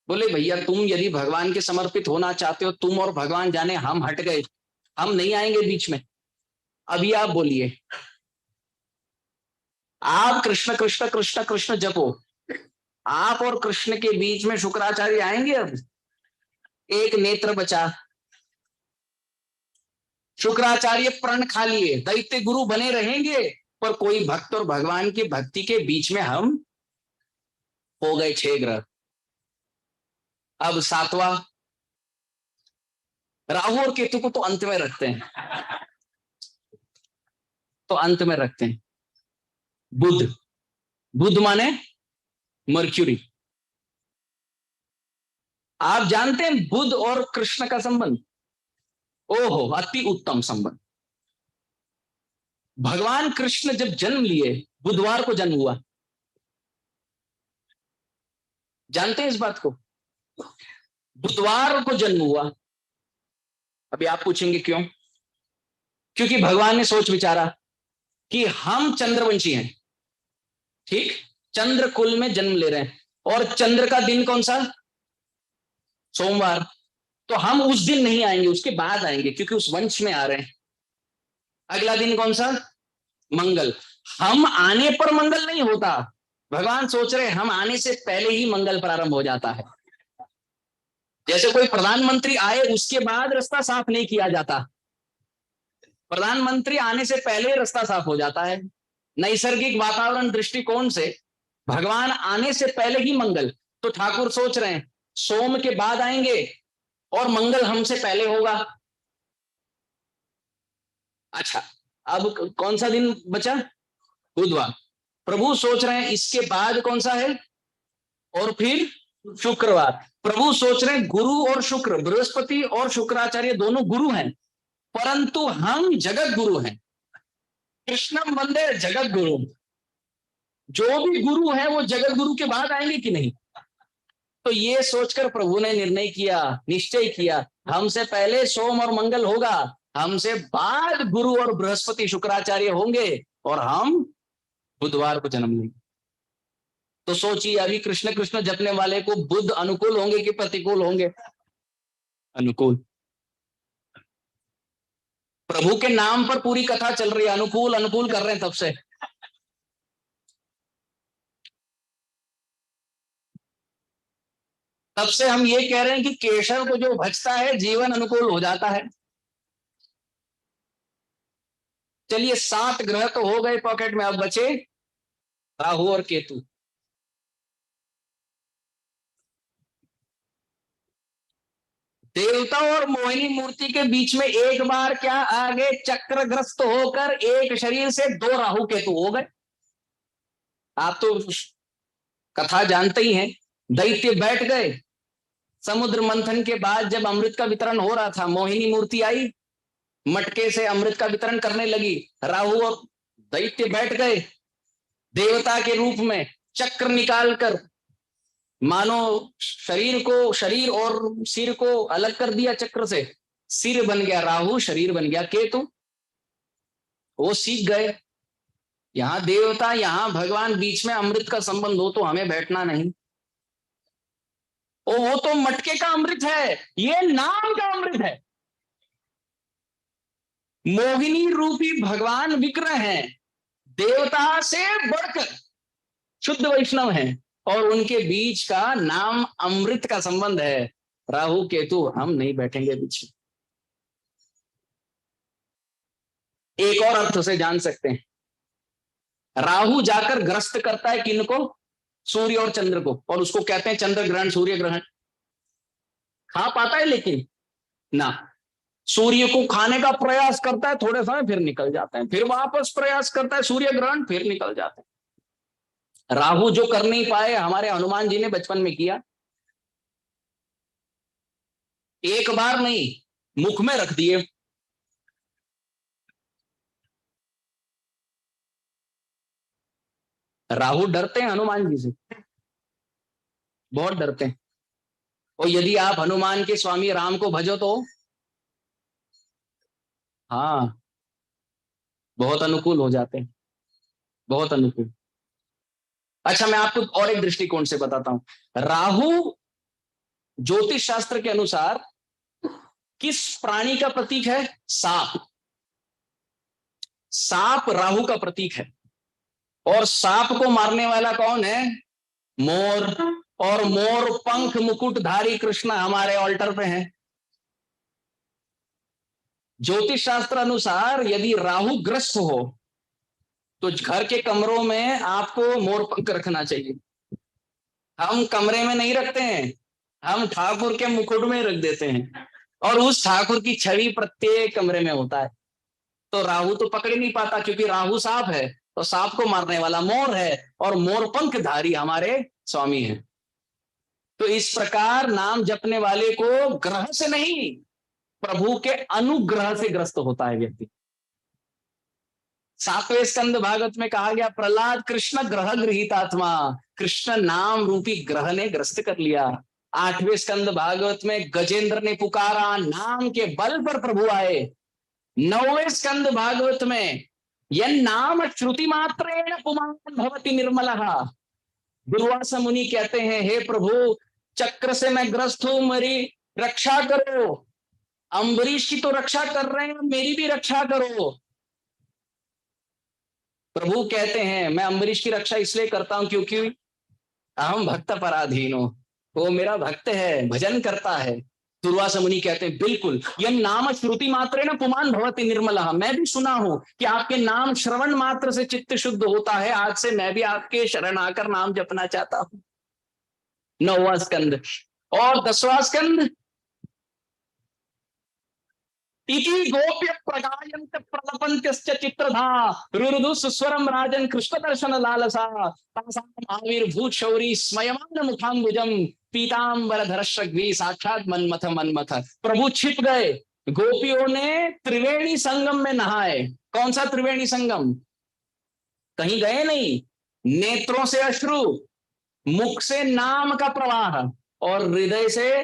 बोले भैया तुम यदि भगवान के समर्पित होना चाहते हो, तुम और भगवान जाने, हम हट गए, हम नहीं आएंगे बीच में। अभी आप बोलिए, आप कृष्ण कृष्ण कृष्ण कृष्ण जपो, आप और कृष्ण के बीच में शुक्राचार्य आएंगे? अब एक नेत्र बचा, शुक्राचार्य प्रण खा लिए, दैत्य गुरु बने रहेंगे, पर कोई भक्त और भगवान की भक्ति के बीच में हम हो गए 6 ग्रह। अब 7वां, राहु और केतु को तो अंत में रखते हैं, तो अंत में रखते हैं। बुध, बुध माने मर्क्यूरी। आप जानते हैं बुध और कृष्ण का संबंध? ओहो, अति उत्तम संबंध। भगवान कृष्ण जब जन्म लिए, बुधवार को जन्म हुआ। जानते हैं इस बात को? बुधवार को जन्म हुआ। अभी आप पूछेंगे क्यों? क्योंकि भगवान ने सोच विचारा कि हम चंद्रवंशी हैं, ठीक, चंद्र कुल में जन्म ले रहे हैं, और चंद्र का दिन कौन सा? सोमवार। तो हम उस दिन नहीं आएंगे, उसके बाद आएंगे, क्योंकि उस वंश में आ रहे हैं। अगला दिन कौन सा? मंगल। हम आने पर मंगल नहीं होता, भगवान सोच रहे हम आने से पहले ही मंगल प्रारंभ हो जाता है। जैसे कोई प्रधानमंत्री आए उसके बाद रास्ता साफ नहीं किया जाता, प्रधानमंत्री आने से पहले रास्ता साफ हो जाता है। नैसर्गिक वातावरण दृष्टिकोण से भगवान आने से पहले ही मंगल। तो ठाकुर सोच रहे हैं सोम के बाद आएंगे और मंगल हमसे पहले होगा। अच्छा, अब कौन सा दिन बचा? बुधवार। प्रभु सोच रहे हैं इसके बाद कौन सा है, और फिर शुक्रवार। प्रभु सोच रहे हैं गुरु और शुक्र, बृहस्पति और शुक्राचार्य दोनों गुरु हैं, परंतु हम जगत गुरु हैं। कृष्णम वंदे जगत गुरु। जो भी गुरु है वो जगत गुरु के बाद आएंगे कि नहीं? तो ये सोचकर प्रभु ने निर्णय किया, निश्चय किया, हमसे पहले सोम और मंगल होगा, हमसे बाद गुरु और बृहस्पति शुक्राचार्य होंगे, और हम बुधवार को जन्म लेंगे। तो सोचिए अभी कृष्ण कृष्ण जपने वाले को बुध अनुकूल होंगे कि प्रतिकूल होंगे? अनुकूल। प्रभु के नाम पर पूरी कथा चल रही है, अनुकूल अनुकूल कर रहे हैं तब से। तब से हम ये कह रहे हैं कि केशव को जो भजता है जीवन अनुकूल हो जाता है। चलिए 7 ग्रह तो हो गए पॉकेट में, अब बचे राहु और केतु। देवता और मोहिनी मूर्ति के बीच में एक बार क्या आगे चक्रग्रस्त होकर एक शरीर से 2 राहु केतु हो गए। आप तो कथा जानते ही हैं। दैत्य बैठ गए, समुद्र मंथन के बाद जब अमृत का वितरण हो रहा था, मोहिनी मूर्ति आई, मटके से अमृत का वितरण करने लगी। राहु और दैत्य बैठ गए, देवता के रूप में चक्र निकालकर मानो शरीर और सिर को अलग कर दिया चक्र से। सिर बन गया राहु, शरीर बन गया केतु। वो सीख गए, यहां देवता यहां भगवान, बीच में अमृत का संबंध हो तो हमें बैठना नहीं। वो तो मटके का अमृत है, ये नाम का अमृत है। मोहिनी रूपी भगवान विग्रह हैं, देवता से बढ़कर शुद्ध वैष्णव हैं, और उनके बीच का नाम अमृत का संबंध है। राहु केतु हम नहीं बैठेंगे बीच में। एक और अर्थ से जान सकते हैं, राहु जाकर ग्रस्त करता है किनको? सूर्य और चंद्र को, और उसको कहते हैं चंद्र ग्रहण, सूर्य ग्रहण। खा पाता है लेकिन ना, सूर्य को खाने का प्रयास करता है, थोड़े समय फिर निकल जाते हैं, फिर वापस प्रयास करता है सूर्य ग्रहण, फिर निकल जाते हैं। राहु जो कर नहीं पाए, हमारे हनुमान जी ने बचपन में किया। एक बार नहीं, मुख में रख दिए। राहु डरते हैं हनुमान जी से, बहुत डरते हैं। और यदि आप हनुमान के स्वामी राम को भजो तो हाँ, बहुत अनुकूल हो जाते हैं, बहुत अनुकूल। अच्छा, मैं आपको और एक दृष्टिकोण से बताता हूं। राहु ज्योतिष शास्त्र के अनुसार किस प्राणी का प्रतीक है? सांप। सांप राहु का प्रतीक है। और सांप को मारने वाला कौन है? मोर। और मोर पंख मुकुटधारी कृष्ण हमारे ऑल्टर पे हैं। ज्योतिष शास्त्र अनुसार यदि राहु ग्रस्त हो तो घर के कमरों में आपको मोर पंख रखना चाहिए। हम कमरे में नहीं रखते हैं, हम ठाकुर के मुकुट में रख देते हैं, और उस ठाकुर की छवि प्रत्येक कमरे में होता है। तो राहु तो पकड़ नहीं पाता, क्योंकि राहु सांप है, तो सांप को मारने वाला मोर है, और मोर पंखधारी हमारे स्वामी है। तो इस प्रकार नाम जपने वाले को ग्रह से नहीं, प्रभु के अनुग्रह से ग्रस्त होता है व्यक्ति। 7वें स्कंद भागवत में कहा गया, प्रहलाद कृष्ण ग्रह गृहीतात्मा, कृष्ण नाम रूपी ग्रह ने ग्रस्त कर लिया। 8वें स्कंद भागवत में गजेंद्र ने पुकारा, नाम के बल पर प्रभु आए। 9वें स्कंद भागवत में यह नाम श्रुति मात्रेण पुमान भवति निर्मलः, दुर्वासा मुनि कहते हैं, हे प्रभु चक्र से मैं ग्रस्त हूं, मेरी रक्षा करो। अम्बरीश की तो रक्षा कर रहे हैं, मेरी भी रक्षा करो। प्रभु कहते हैं, मैं अम्बरीश की रक्षा इसलिए करता हूं क्योंकि अहम भक्त पराधीन हो, वो मेरा भक्त है, भजन करता है। दुर्वासा मुनि कहते हैं, बिल्कुल, यह नाम श्रुति मात्रे न पुमान भवति निर्मला। मैं भी सुना हूं कि आपके नाम श्रवण मात्र से चित्त शुद्ध होता है। आज से मैं भी आपके शरण आकर नाम जपना चाहता हूं। 9वां स्कंद। और 10वां स्कंद, इति गोप्य प्रगायन्त प्रलपन्त्यश्च चित्रधा रुरुदु सुस्वरम राजन कृष्ण दर्शन लालसा तासाम आविर्भूत शौरी स्मयमान मुखाम्बुजम पीतांबर धरश्रग्वी साक्षात मनमथ मनमथ। प्रभु छिप गए, गोपियों ने त्रिवेणी संगम में नहाए। कौन सा त्रिवेणी संगम? कहीं गए नहीं, नेत्रों से अश्रु, मुख से नाम का प्रवाह, और हृदय से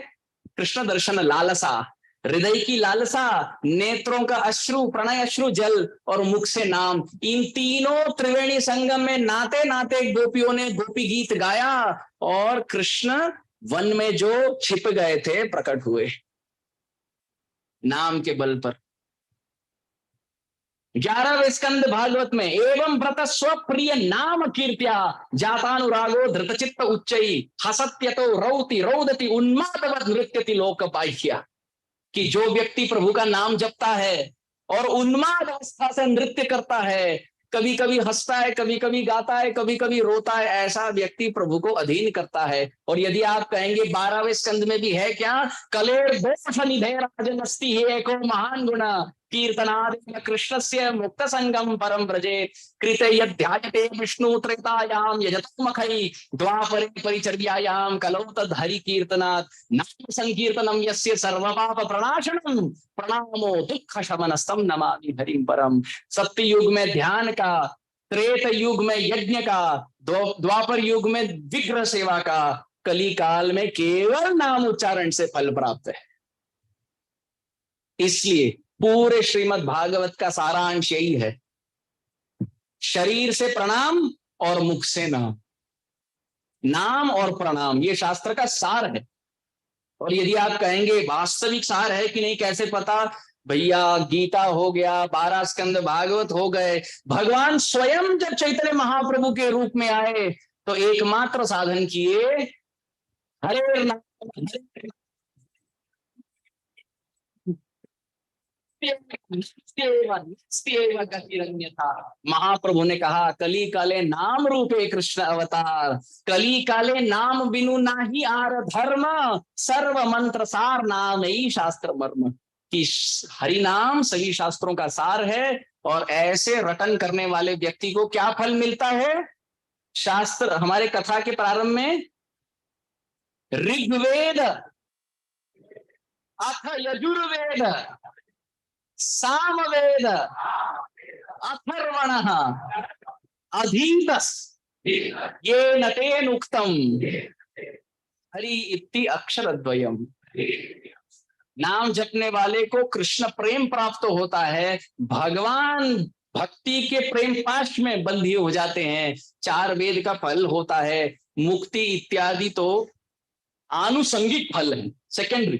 कृष्ण दर्शन लालसा। हृदय की लालसा, नेत्रों का अश्रु, प्रणय अश्रु जल, और मुख से नाम। इन तीनों त्रिवेणी संगम में नाते नाते गोपियों ने गोपी गीत गाया, और कृष्ण वन में जो छिप गए थे प्रकट हुए नाम के बल पर। 11वें स्कंद भागवत में, एवं व्रत स्वप्रिय नाम कीर्त्या जातानुरागो धृतचित्त उच्चई हसत्यतो रौति रौदति उन्मादवत नृत्यति लोक बाह्या। कि जो व्यक्ति प्रभु का नाम जपता है और उन्माद अवस्था से नृत्य करता है, कभी कभी हंसता है, कभी कभी गाता है, कभी कभी रोता है, ऐसा व्यक्ति प्रभु को अधीन करता है। और यदि आप कहेंगे 12वें स्कंद में भी है क्या, कलेर दोष निधे राजनस्ति ही एको महान गुण कीर्तनादेव कृष्णस्य मुक्त संगम परम व्रजे कृते यध्यायते विष्णु त्रेतायाम यजतमखै द्वापरे परिचर्यायाम कलौ तद् हरि कीर्तनात् नाम संकीर्तनम यस्य सर्वपाप प्रणाशनम प्रणामो दुख शमनस्तम नमामि हरिम परम। सत्य युग में ध्यान का, त्रेत युग में यज्ञ का, द्वापर युग में विग्रह सेवा का, कली काल में केवल नाम उच्चारण से फल प्राप्त है। इसलिए पूरे श्रीमद् भागवत का सारांश यही है, शरीर से प्रणाम और मुख से नाम, नाम और प्रणाम, ये शास्त्र का सार है। और यदि आप कहेंगे वास्तविक सार है कि नहीं, कैसे पता, भैया गीता हो गया, 12 स्कंद भागवत हो गए, भगवान स्वयं जब चैतन्य महाप्रभु के रूप में आए तो एकमात्र साधन किए, हरे नाम था। महाप्रभु ने कहा, कली काले नाम रूपे कृष्ण अवतार, कली काले नाम बिनु नाही आर धर्म, सर्व मंत्र सार नाम ही शास्त्र मर्म। कि हरि नाम सभी शास्त्रों का सार है, और ऐसे रटन करने वाले व्यक्ति को क्या फल मिलता है। शास्त्र हमारे कथा के प्रारंभ में ऋग्वेद अथ यजुर्वेद सामवेद अथर्वण अधीतस ये नतेन उक्तम हरि इति अक्षरद्वयम। नाम जपने वाले को कृष्ण प्रेम प्राप्त होता है, भगवान भक्ति के प्रेम पाश में बंधी हो जाते हैं, 4 वेद का फल होता है, मुक्ति इत्यादि तो आनुषंगिक फल है, सेकेंडरी,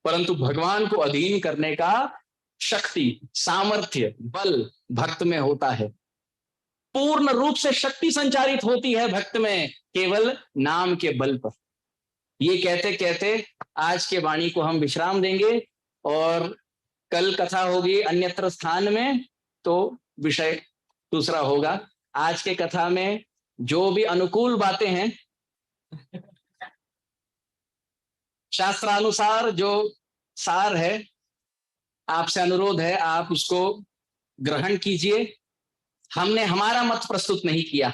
परंतु भगवान को अधीन करने का शक्ति, सामर्थ्य, बल भक्त में होता है। पूर्ण रूप से शक्ति संचारित होती है भक्त में केवल नाम के बल पर। ये कहते कहते आज के वाणी को हम विश्राम देंगे, और कल कथा होगी अन्यत्र स्थान में, तो विषय दूसरा होगा। आज के कथा में जो भी अनुकूल बातें हैं, शास्त्रानुसार जो सार है, आपसे अनुरोध है आप उसको ग्रहण कीजिए। हमने हमारा मत प्रस्तुत नहीं किया,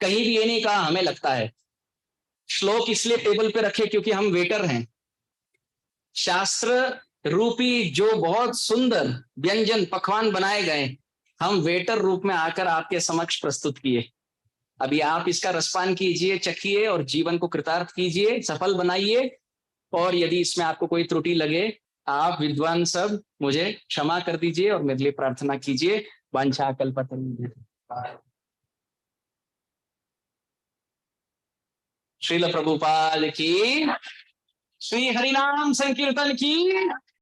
कहीं भी ये नहीं कहा हमें लगता है। श्लोक इसलिए टेबल पे रखे क्योंकि हम वेटर हैं। शास्त्र रूपी जो बहुत सुंदर व्यंजन पकवान बनाए गए, हम वेटर रूप में आकर आपके समक्ष प्रस्तुत किए। अभी आप इसका रसपान कीजिए, चखिए और जीवन को कृतार्थ कीजिए, सफल बनाइए। और यदि इसमें आपको कोई त्रुटि लगे, आप विद्वान सब मुझे क्षमा कर दीजिए और मेरे लिए प्रार्थना कीजिए। वांछा कल्पतरु श्रील प्रभुपाद की, श्री हरिनाम संकीर्तन की।